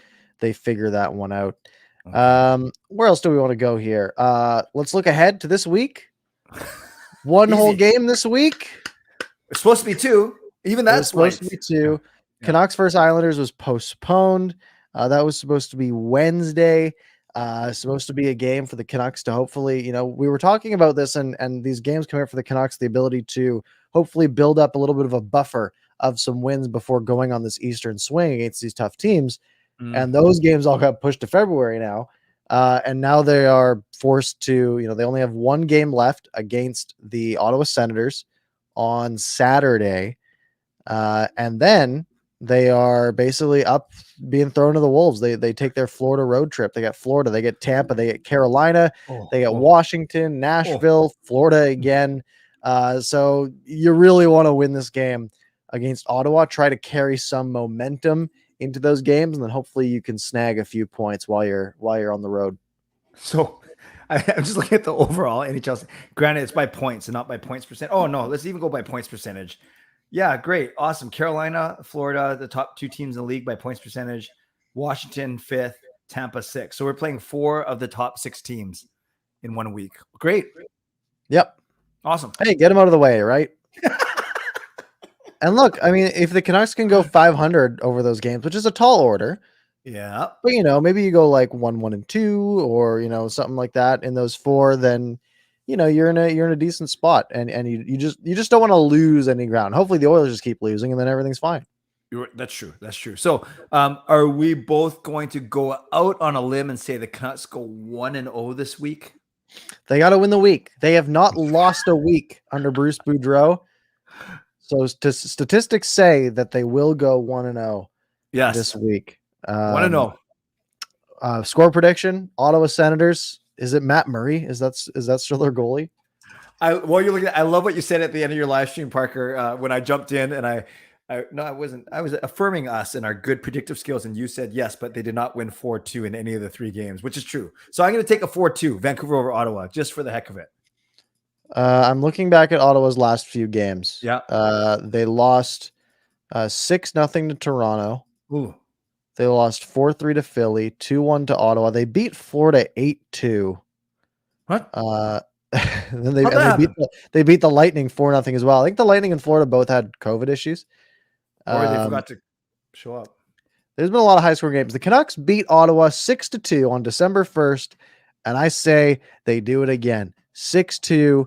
they figure that one out. Okay. Where else do we want to go here? Let's look ahead to this week. One whole game this week. It's supposed to be 2. Even that's supposed to be 2. Yeah. Canucks versus Islanders was postponed. That was supposed to be Wednesday. Supposed to be a game for the Canucks to hopefully, we were talking about this and these games come out for the Canucks, the ability to hopefully build up a little bit of a buffer of some wins before going on this Eastern swing against these tough teams. And those games all got pushed to February now. And now they are forced to, they only have 1 game left against the Ottawa Senators on Saturday. And then they are basically up being thrown to the wolves. They take their Florida road trip. They got Florida, they get Tampa, they get Carolina, they get Washington, Nashville, Florida again. So you really want to win this game against Ottawa, try to carry some momentum into those games, and then hopefully you can snag a few points while you're on the road. So I'm just looking at the overall NHL. Granted, it's by points and not by points percent. Oh no, let's even go by points percentage. Yeah, great, awesome. Carolina, Florida, the top 2 teams in the league by points percentage. Washington 5th, Tampa 6th. So we're playing 4 of the top 6 teams in 1 week. Great. Yep. Awesome. Hey, get them out of the way, right? And look, I mean, if the Canucks can go 500 over those games, which is a tall order, yeah, but maybe you go like 1-1-2, or something like that in those 4, then you're in a decent spot, and you just don't want to lose any ground. Hopefully the Oilers just keep losing, and then everything's fine. That's true. So, are we both going to go out on a limb and say the Canucks go 1-0 this week? They got to win the week. They have not lost a week under Bruce Boudreau. So statistics say that they will go 1-0 this week. 1-0. Score prediction: Ottawa Senators. Is it Matt Murray? Is that still their goalie? While you're looking I love what you said at the end of your live stream, Parker, when I jumped in and I wasn't. I was affirming us and our good predictive skills, and you said yes, but they did not win 4-2 in any of the 3 games, which is true. So I'm going to take a 4-2 Vancouver over Ottawa just for the heck of it. I'm looking back at Ottawa's last few games. Yeah. They lost 6-0 to Toronto. Ooh. They lost 4-3 to Philly, 2-1 to Ottawa. They beat Florida 8-2. What? Then they beat the Lightning 4-0 as well. I think the Lightning and Florida both had COVID issues. Or they forgot to show up. There's been a lot of high scoring games. The Canucks beat Ottawa 6-2 on December 1st, and I say they do it again. 6-2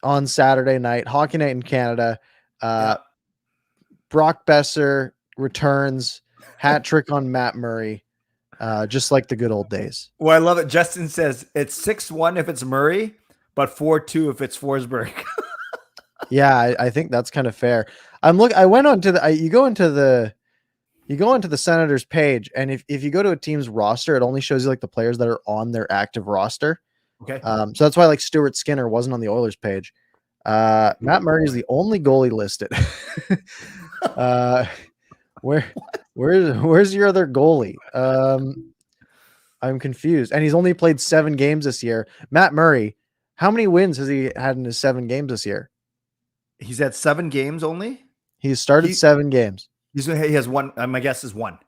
on Saturday night, Hockey Night in Canada. Brock Besser returns, hat trick on Matt Murray, just like the good old days. Well, I love it. Justin says it's 6-1 if it's Murray, but 4-2 if it's Forsberg. Yeah, I think that's kind of fair. I went on to you go into the Senators page, and if you go to a team's roster, it only shows you like the players that are on their active roster. Okay. So that's why like Stuart Skinner wasn't on the Oilers page. Matt Murray is the only goalie listed. Where's your other goalie? I'm confused. And he's only played 7 games this year. Matt Murray, how many wins has he had in his 7 games this year? He's had 7 games only. He's started 7 games. He has 1. My guess is 1.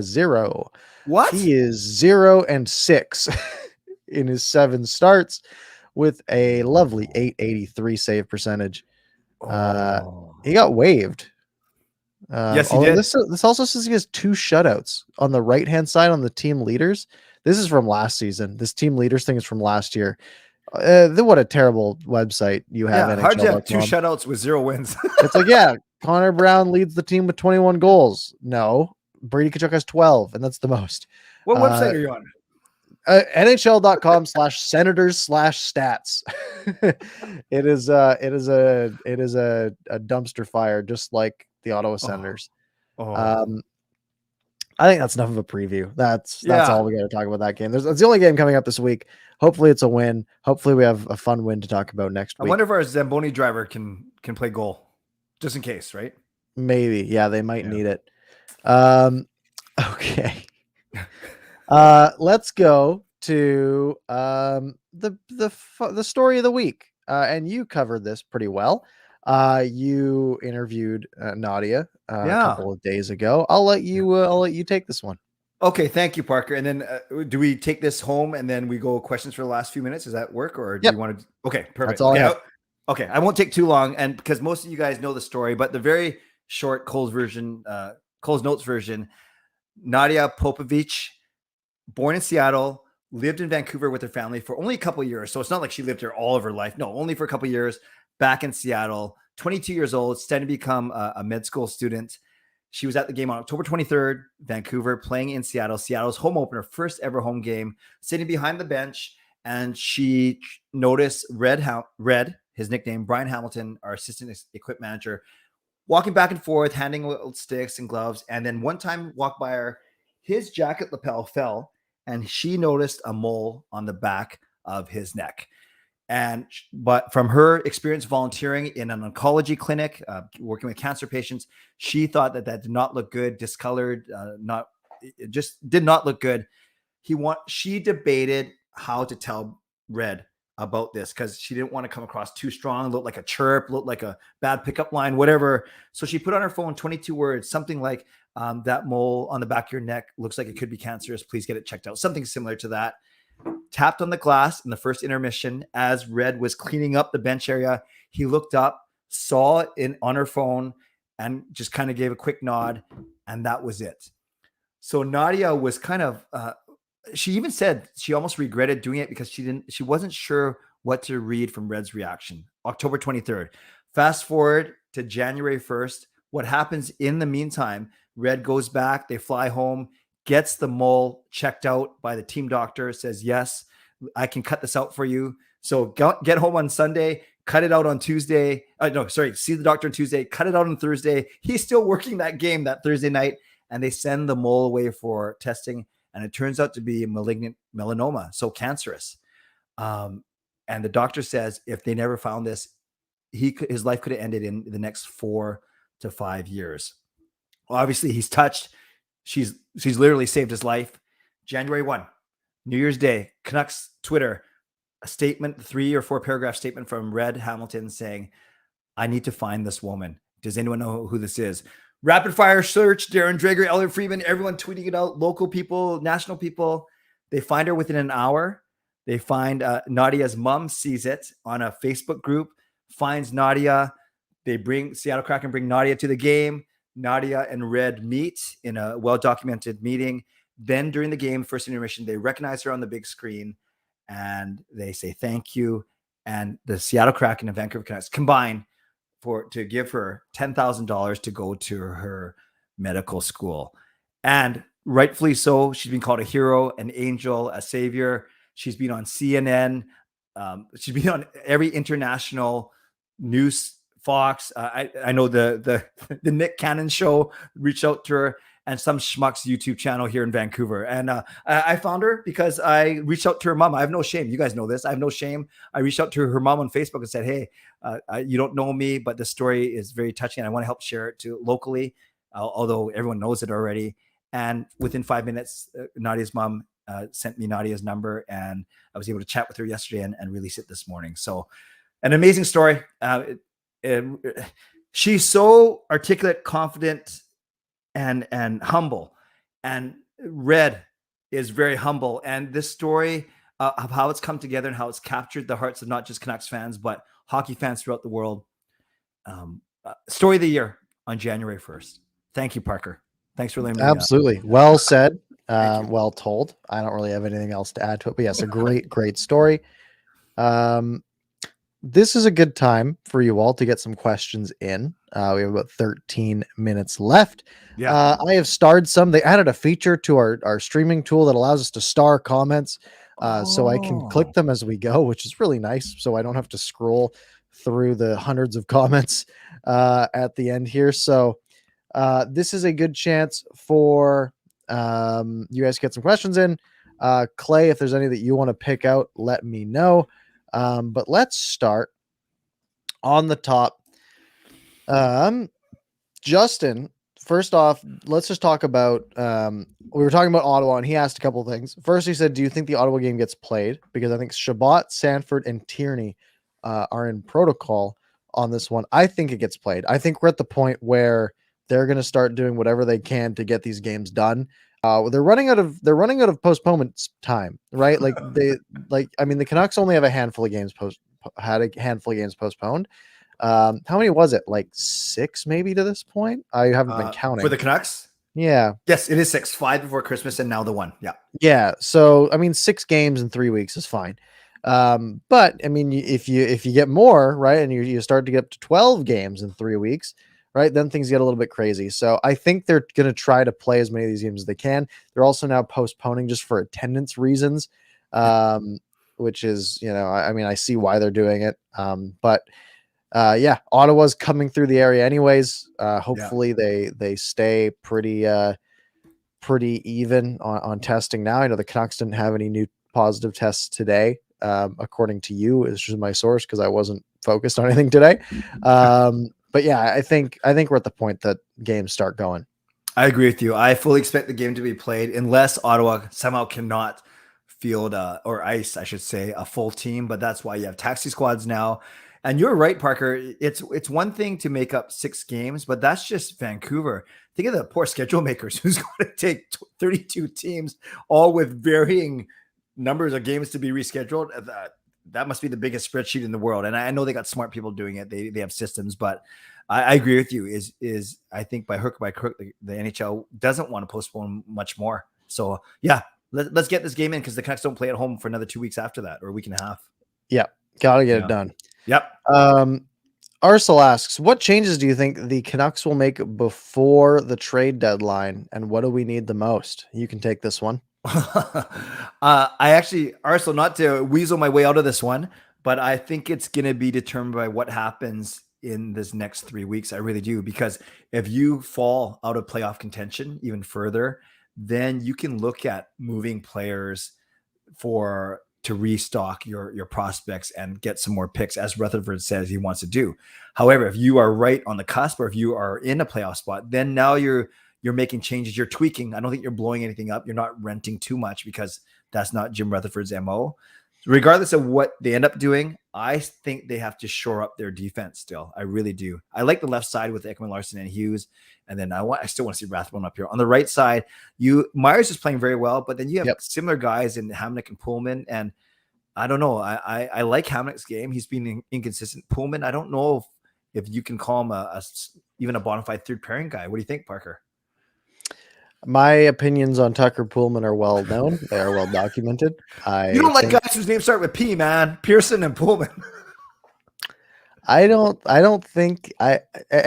0. What? He is 0-6 in his 7 starts with a lovely .883 save percentage. He got waived. Yes, he did. This also says he has 2 shutouts on the right-hand side on the team leaders. This is from last season. This team leaders thing is from last year. What a terrible website you have. Yeah, hard to have 2 shutouts with 0 wins. It's like, Connor Brown leads the team with 21 goals. No, Brady Tkachuk has 12, and that's the most. What website are you on? NHL.com/senators/stats. It is a dumpster fire, just like the Ottawa Senators. I think that's enough of a preview. That's all we got to talk about that game. That's the only game coming up this week. Hopefully it's a win. Hopefully we have a fun win to talk about next week. I wonder if our Zamboni driver can play goal, just in case, right? Maybe. Yeah, they might need it. Okay. Let's go to the story of the week. And you covered this pretty well. You interviewed Nadia a couple of days ago. I'll let you take this one. Okay, thank you, Parker. And then do we take this home and then we go questions for the last few minutes? Does that work, or do you want to? Okay, perfect. That's all I have. Okay, I won't take too long, and because most of you guys know the story, but the very short Cole's Notes version. Nadia Popovici, born in Seattle, lived in Vancouver with her family for only a couple of years. So it's not like she lived here all of her life. No, only for a couple of years. Back in Seattle, 22 years old, studying to become a med school student. She was at the game on October 23rd, Vancouver, playing in Seattle. Seattle's home opener, first ever home game, sitting behind the bench. And she noticed Red, his nickname, Brian Hamilton, our assistant equip manager, walking back and forth, handing little sticks and gloves. And then one time walked by her, his jacket lapel fell, and she noticed a mole on the back of his neck. But from her experience volunteering in an oncology clinic, working with cancer patients, she thought that did not look good, discolored, it just did not look good. She debated how to tell Red about this because she didn't want to come across too strong, look like a chirp, look like a bad pickup line, whatever. So she put on her phone 22 words, something like, that mole on the back of your neck looks like it could be cancerous. Please get it checked out. Something similar to that. Tapped on the glass in the first intermission as Red was cleaning up the bench area. He looked up, saw it on her phone, and just kind of gave a quick nod, and that was it. So Nadia was kind of, she even said she almost regretted doing it because she wasn't sure what to read from Red's reaction. October 23rd. Fast forward to January 1st. What happens in the meantime? Red goes back, they fly home, gets the mole checked out by the team doctor, says, yes, I can cut this out for you. So get home on Sunday, cut it out on Tuesday. See the doctor on Tuesday, cut it out on Thursday. He's still working that game that Thursday night, and they send the mole away for testing, and it turns out to be malignant melanoma, so cancerous. And the doctor says if they never found this, his life could have ended in the next 4 to 5 years. Well, obviously, he's touched. She's literally saved his life. January 1, New Year's Day, Canucks Twitter, a statement, 3 or 4 paragraph statement from Red Hamilton saying, I need to find this woman. Does anyone know who this is? Rapid fire search, Darren Drager, Elliot Friedman, everyone tweeting it out, local people, national people. They find her within an hour. They find Nadia's mom sees it on a Facebook group, finds Nadia. They bring Seattle Kraken, bring Nadia to the game. Nadia and Red meet in a well-documented meeting. Then during the game, first intermission, they recognize her on the big screen and they say thank you. And the Seattle Kraken and Vancouver Canucks combine to give her $10,000 to go to her medical school. And rightfully so, she's been called a hero, an angel, a savior. She's been on CNN. She's been on every international news, Fox. I know the Nick Cannon show reached out to her, and some schmuck's YouTube channel here in Vancouver. And I found her because I reached out to her mom. I have no shame. You guys know this. I have no shame. I reached out to her mom on Facebook and said, hey, you don't know me, but the story is very touching. And I want to help share it locally, although everyone knows it already. And within 5 minutes, Nadia's mom sent me Nadia's number, and I was able to chat with her yesterday and release it this morning. So an amazing story. She's so articulate, confident, and humble, and Red is very humble. And this story of how it's come together and how it's captured the hearts of not just Canucks fans, but hockey fans throughout the world. Story of the year on January 1st. Thank you, Parker. Thanks for letting me. Absolutely. Well said. Well told. I don't really have anything else to add to it, but yes, a great story. This is a good time for you all to get some questions in. We have about 13 minutes left. Yeah. I have starred some. They added a feature to our streaming tool that allows us to star comments. So I can click them as we go, which is really nice. So I don't have to scroll through the hundreds of comments at the end here. So this is a good chance for you guys to get some questions in. Clay, if there's any that you want to pick out, let me know. But let's start on the top. Justin, first off, let's just talk about, we were talking about Ottawa, and he asked a couple of things. First, he said, do you think the Ottawa game gets played? Because I think Shabbat, Sanford, and Tierney are in protocol on this one. I think it gets played. I think we're at the point where they're going to start doing whatever they can to get these games done. They're running out of postponements time, right? The Canucks only have a handful of games postponed. How many was it? Like 6 maybe to this point? I haven't been counting. For the Canucks? Yeah. Yes, it is 6. 5 before Christmas and now the 1. Yeah. Yeah. So, 6 games in 3 weeks is fine. But if you get more, right, and you start to get up to 12 games in 3 weeks, right, then things get a little bit crazy. So I think they're going to try to play as many of these games as they can. They're also now postponing just for attendance reasons, which is, I see why they're doing it. But Ottawa's coming through the area anyways. Hopefully they stay pretty even on testing now. I know the Canucks didn't have any new positive tests today, according to you, is just my source, because I wasn't focused on anything today. But yeah, I think we're at the point that games start going. I agree with you. I fully expect the game to be played unless Ottawa somehow cannot field or ice, I should say, a full team. But that's why you have taxi squads now. And you're right, Parker. It's one thing to make up 6 games, but that's just Vancouver. Think of the poor schedule makers who's going to take 32 teams, all with varying numbers of games to be rescheduled. That must be the biggest spreadsheet in the world. And I know they got smart people doing it. They have systems, but I agree with you. Is I think by hook or by crook, the NHL doesn't want to postpone much more. So yeah, let's get this game in, because the Canucks don't play at home for another 2 weeks after that, or a week and a half. Yeah, gotta get it done. Yep. Arcel asks, what changes do you think the Canucks will make before the trade deadline, and what do we need the most? You can take this one. I actually, Arcel, not to weasel my way out of this one, but I think it's going to be determined by what happens in this next 3 weeks. I really do, because if you fall out of playoff contention even further, then you can look at moving players to restock your prospects and get some more picks, as Rutherford says he wants to do. However, if you are right on the cusp, or if you are in a playoff spot, then now you're making changes, you're tweaking. I don't think you're blowing anything up. You're not renting too much, because that's not Jim Rutherford's MO. Regardless of what they end up doing, I think they have to shore up their defense still. I really do. I like the left side with Ekman Larson and Hughes. And then I still want to see Rathbone up here. On the right side, Myers is playing very well, but then you have similar guys in Hamnick and Pullman. And I don't know. I like Hamnick's game. He's been inconsistent. Pullman, I don't know if you can call him even a bona fide third pairing guy. What do you think, Parker? My opinions on Tucker Pullman are well known. They are well documented. You don't like guys whose names start with P, man. Pearson and Pullman. I don't think I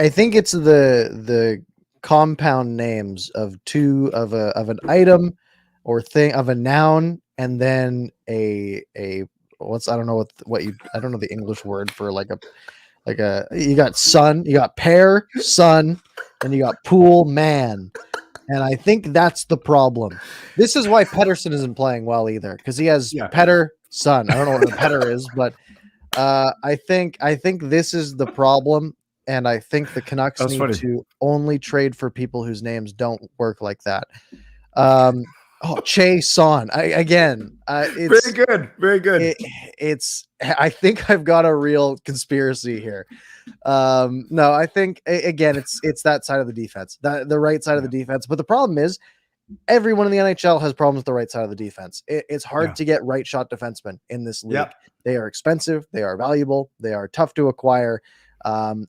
think it's the compound names of an item or thing, of a noun, and then I don't know the English word for like a you got son, you got pair, son, and you got pool, man. And I think that's the problem. This is why Pettersson isn't playing well either, because he has Petter, son. I don't know what a Petter is, but I think this is the problem, and I think the Canucks need to only trade for people whose names don't work like that. Che Son. It's very good. I think I've got a real conspiracy here. No, I think again it's that side of the defense, the right side of the defense. But the problem is, everyone in the NHL has problems with the right side of the defense. It's hard to get right shot defensemen in this league. Yep. They are expensive. They are valuable. They are tough to acquire.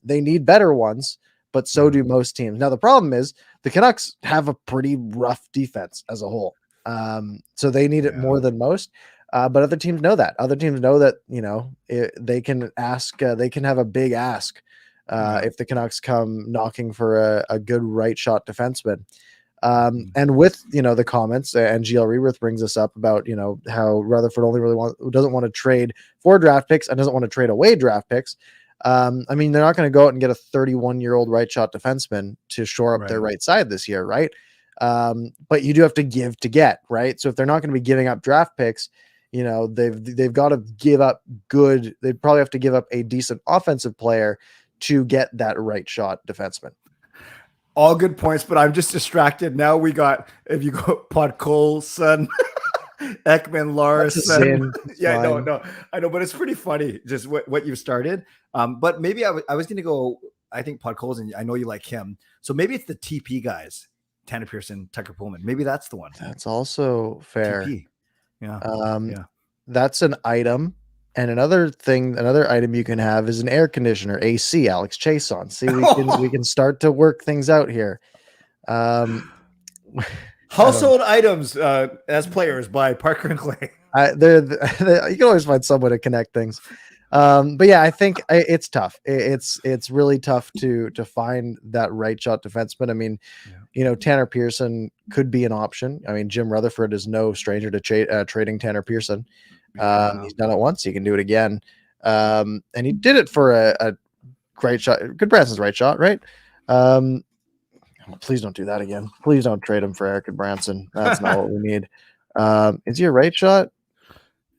They need better ones, but so do most teams. Now, the problem is the Canucks have a pretty rough defense as a whole. So they need it more than most. But other teams know that. Other teams know that, they can ask, they can have a big ask if the Canucks come knocking for a good right shot defenseman. And with, the comments, and GL Reworth brings us up about, how Rutherford doesn't want to trade for draft picks and doesn't want to trade away draft picks. They're not going to go out and get a 31-year-old right shot defenseman to shore up their right side this year. Right. But you do have to give to get, right? So if they're not going to be giving up draft picks, they've got to give up they'd probably have to give up a decent offensive player to get that right shot defenseman. All good points, but I'm just distracted. Now we got, if you go Podkol's son, Ekman Larson. Yeah, no, I know, but it's pretty funny just what you started. But maybe I was going to go, I think Podkol's, and I know you like him. So maybe it's the TP guys, Tanner Pearson, Tucker Pullman. Maybe that's the one. That's also fair. TP. Yeah. That's an item. And another item you can have is an air conditioner, AC, Alex Chason. See, we can start to work things out here. Household items as players by Parker and Clay. You can always find some way to connect things. But yeah, I think it's tough. It's really tough to find that right shot defenseman. Tanner Pearson could be an option. Jim Rutherford is no stranger to trading Tanner Pearson. He's done it once. He can do it again. And he did it for a great shot. Good Branson's right shot, right? Please don't do that again. Please don't trade him for Eric Branson. That's not what we need. Is he a right shot?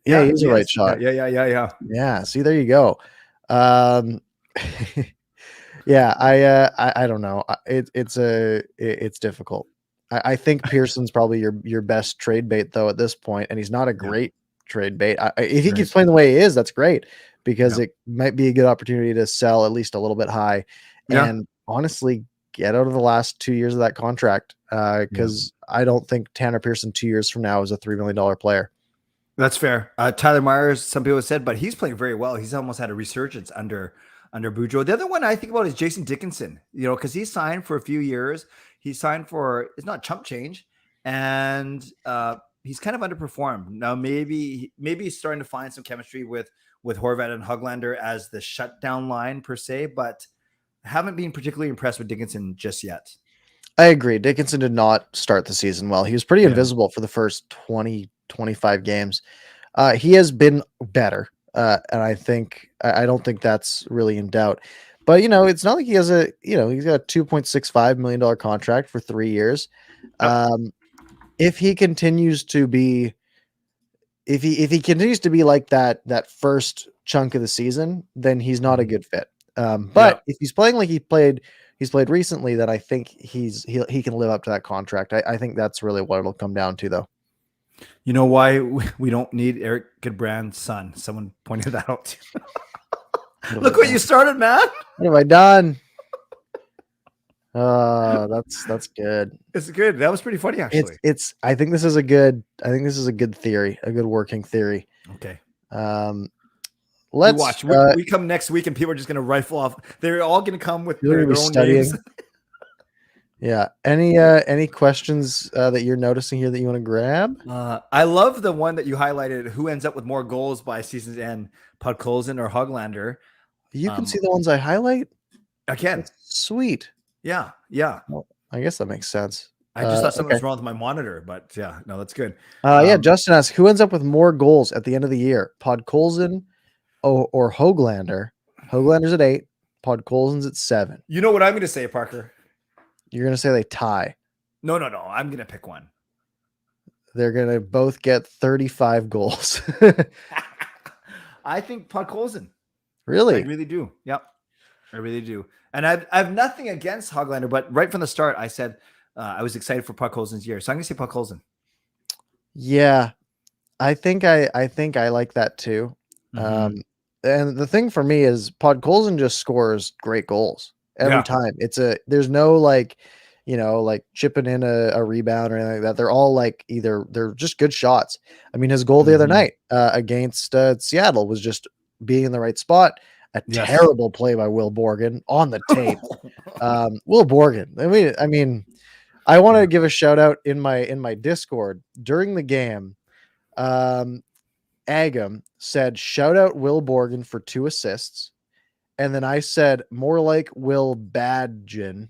Yeah, he's a right shot. Yeah. See, there you go. Yeah, I don't know. It's difficult. I think Pearson's probably your best trade bait though at this point, and he's not a great trade bait. If he keeps playing the way he is, that's great, because it might be a good opportunity to sell at least a little bit high, and honestly get out of the last 2 years of that contract, because I don't think Tanner Pearson 2 years from now is a $3 million player. That's fair. Tyler Myers, some people have said, but he's playing very well. He's almost had a resurgence under Boudreau. The other one I think about is Jason Dickinson, because he signed for a few years. He signed for, it's not chump change, and he's kind of underperformed. Now maybe he's starting to find some chemistry with Horvat and Höglander as the shutdown line per se, but haven't been particularly impressed with Dickinson just yet. I agree. Dickinson did not start the season well. He was pretty invisible for the first 20, 25 games. He has been better. and I don't think that's really in doubt. But it's not like he has he's got a $2.65 million contract for 3 years. If he continues to be, if he continues to be like that first chunk of the season, then he's not a good fit. But if he's playing like he's played recently, then I think he can live up to that contract. I think that's really what it'll come down to, though. You know why we don't need Eric Goodbrand's son? Someone pointed that out. Look what you started, man. What have I done? That's good. It's good. That was pretty funny, actually. I think this is a good theory, a good working theory. Okay. Let's watch. We come next week and people are just going to rifle off. They're all going to come with their own names. Yeah. Any questions that you're noticing here that you want to grab? I love the one that you highlighted. Who ends up with more goals by season's end, Podkolzin or Höglander? You can see the ones I highlight. I can. That's sweet. Yeah. Well, I guess that makes sense. I just thought something was wrong with my monitor, but yeah, no, that's good. Justin asks, who ends up with more goals at the end of the year? Podkolzin or Höglander? Höglander's at 8. Podkolzin's at 7. You know what I'm going to say, Parker? You're going to say they tie. No. I'm going to pick one. They're going to both get 35 goals. I think Podkolzin. Really? I really do. Yep. I really do. And I've nothing against Höglander, but right from the start, I said I was excited for Podkolzin's year. So I'm going to say Podkolzin. Yeah. I think I like that too. Mm-hmm. And the thing for me is Podkolzin just scores great goals every time. There's no like chipping in a rebound or anything like that. They're all like they're just good shots. I mean, his goal the other night against Seattle was just being in the right spot. A terrible play by Will Borgen on the tape. Will Borgen. I mean, I want to give a shout out in my Discord during the game. Agam said, shout out Will Borgen for 2 assists. And then I said, more like Will Badgen,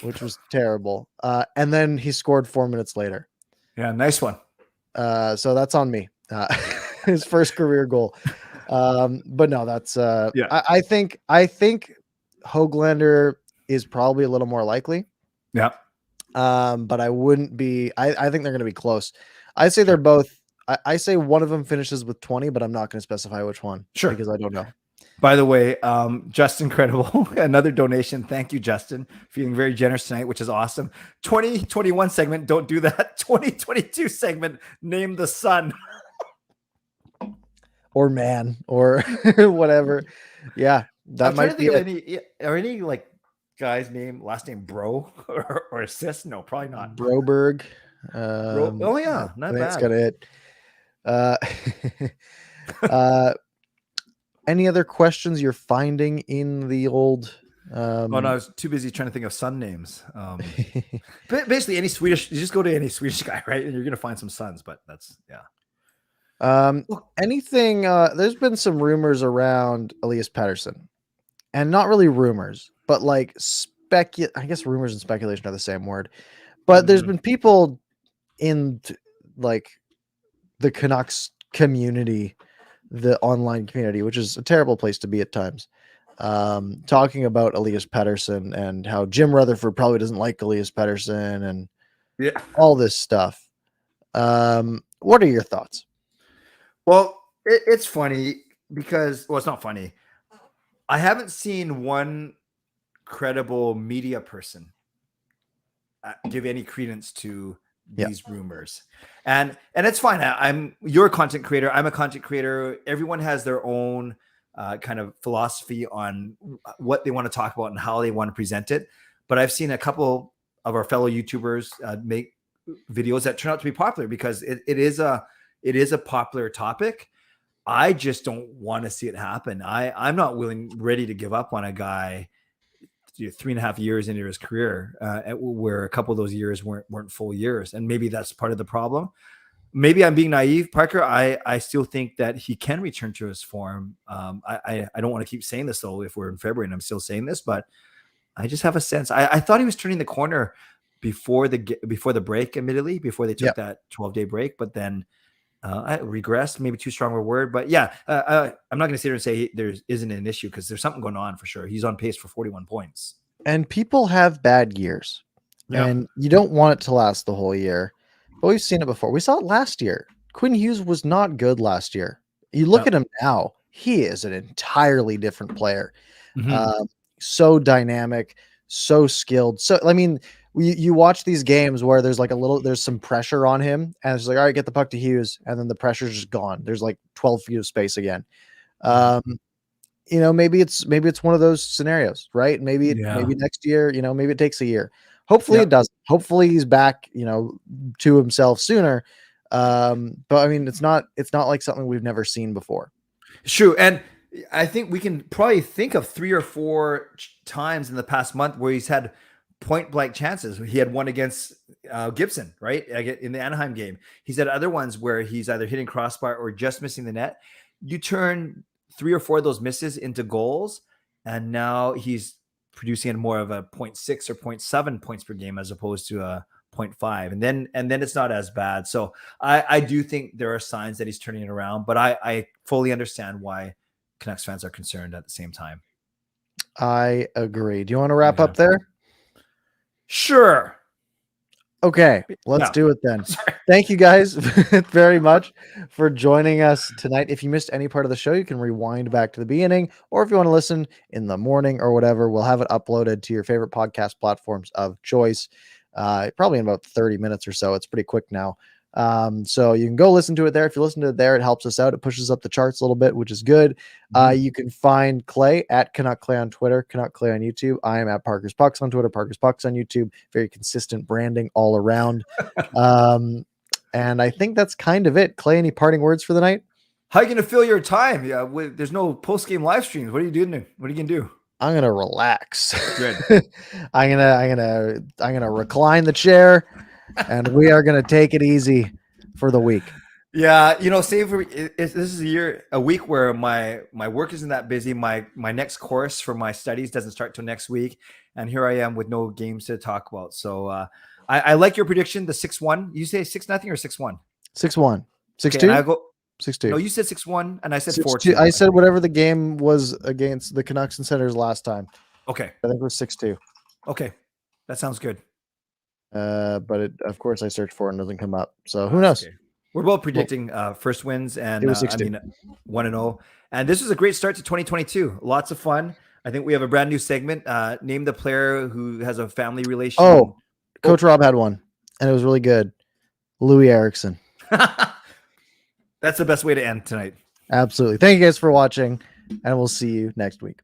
which was terrible. And then he scored 4 minutes later. Yeah, nice one. So that's on me. His first career goal. But no, that's I think Höglander is probably a little more likely. Yeah. But I wouldn't be. I think they're going to be close. I say they're both. I say one of them finishes with 20, but I'm not going to specify which one. Sure, because I don't know. By the way, Justin Credible, another donation. Thank you, Justin. Feeling very generous tonight, which is awesome. 2021 segment, don't do that. 2022 segment, name the son. Or man, or whatever. Yeah, that might be any like guy's name, last name Bro or assist? No, probably not. Broberg. Oh yeah, not bad. That's got it. Any other questions you're finding in the old? Oh no, I was too busy trying to think of son names. But basically, any Swedish, you just go to any Swedish guy, right, and you're gonna find some sons. But that's anything. There's been some rumors around Elias Pettersson, and not really rumors, but like I guess rumors and speculation are the same word. But there's been people in like the Canucks community, the online community, which is a terrible place to be at times, talking about Elias Pettersson and how Jim Rutherford probably doesn't like Elias Pettersson and all this stuff. What are your thoughts? Well, it's funny because, it's not funny. I haven't seen one credible media person give any credence to these rumors, and it's fine. You're a content creator. I'm a content creator. Everyone has their own kind of philosophy on what they want to talk about and how they want to present it. But I've seen a couple of our fellow YouTubers make videos that turn out to be popular because it is a popular topic. I just don't want to see it happen. I'm not ready to give up on a guy 3.5 years into his career, where a couple of those years weren't full years. And maybe that's part of the problem. Maybe I'm being naive, Parker. I still think that he can return to his form. I don't want to keep saying this though, if we're in February and I'm still saying this, but I just have a sense. I thought he was turning the corner before the break, admittedly, before they took that 12-day break. But then regressed, maybe too strong a word, but yeah, I'm not going to sit here and say there isn't an issue because there's something going on for sure. He's on pace for 41 points. And people have bad years, and you don't want it to last the whole year. But we've seen it before. We saw it last year. Quinn Hughes was not good last year. You look at him now; he is an entirely different player. So dynamic, so skilled. So I mean, you watch these games where there's like there's some pressure on him, and it's like, all right, get the puck to Hughes, and then the pressure's just gone. There's like 12 feet of space again. Maybe it's one of those scenarios, right? Maybe next year, maybe it takes a year. Hopefully it doesn't. Hopefully he's back, to himself sooner. But I mean, it's not like something we've never seen before. True. And I think we can probably think of 3 or 4 times in the past month where he's had point blank chances. He had one against Gibson, right? In the Anaheim game. He's had other ones where he's either hitting crossbar or just missing the net. You turn 3 or 4 of those misses into goals, and now he's producing at more of a 0.6 or 0.7 points per game as opposed to a 0.5. And then it's not as bad. So I do think there are signs that he's turning it around, but I fully understand why Canucks fans are concerned at the same time. I agree. Do you want to wrap up there? Sure. Okay, let's do it then. Thank you guys very much for joining us tonight. If you missed any part of the show, you can rewind back to the beginning, or if you want to listen in the morning or whatever, we'll have it uploaded to your favorite podcast platforms of choice, probably in about 30 minutes or so. It's pretty quick now. So you can go listen to it there. If you listen to it there, it helps us out. It pushes up the charts a little bit, which is good. You can find Clay at Canuck Clay on Twitter, Canuck Clay on YouTube. I am at ParkersPucks on Twitter, ParkersPucks on YouTube. Very consistent branding all around. And I think that's kind of it. Clay, any parting words for the night? How are you going to fill your time? Yeah, there's no post-game live streams. What are you doing? What are you going to do? I'm going to relax. Good. I'm going to recline the chair. And we are going to take it easy for the week. Yeah, save for this is a week where my work isn't that busy. My next course for my studies doesn't start till next week, and here I am with no games to talk about. So I like your prediction, the 6-1. You say 6-0 or 6-1? 6-1. 6-2? I go 6-2. No, you said 6-1, and I said 4-2. I said whatever the game was against the Canucks and Senators last time. Okay. I think it was 6-2. Okay, that sounds good. But of course I searched for it and it doesn't come up. So who knows? Okay. We're both predicting first wins and it was 6-2. 1-0. And this was a great start to 2022. Lots of fun. I think we have a brand new segment. Name the player who has a family relation. Oh, Coach Rob had one, and it was really good. Louis Eriksson. That's the best way to end tonight. Absolutely. Thank you guys for watching, and we'll see you next week.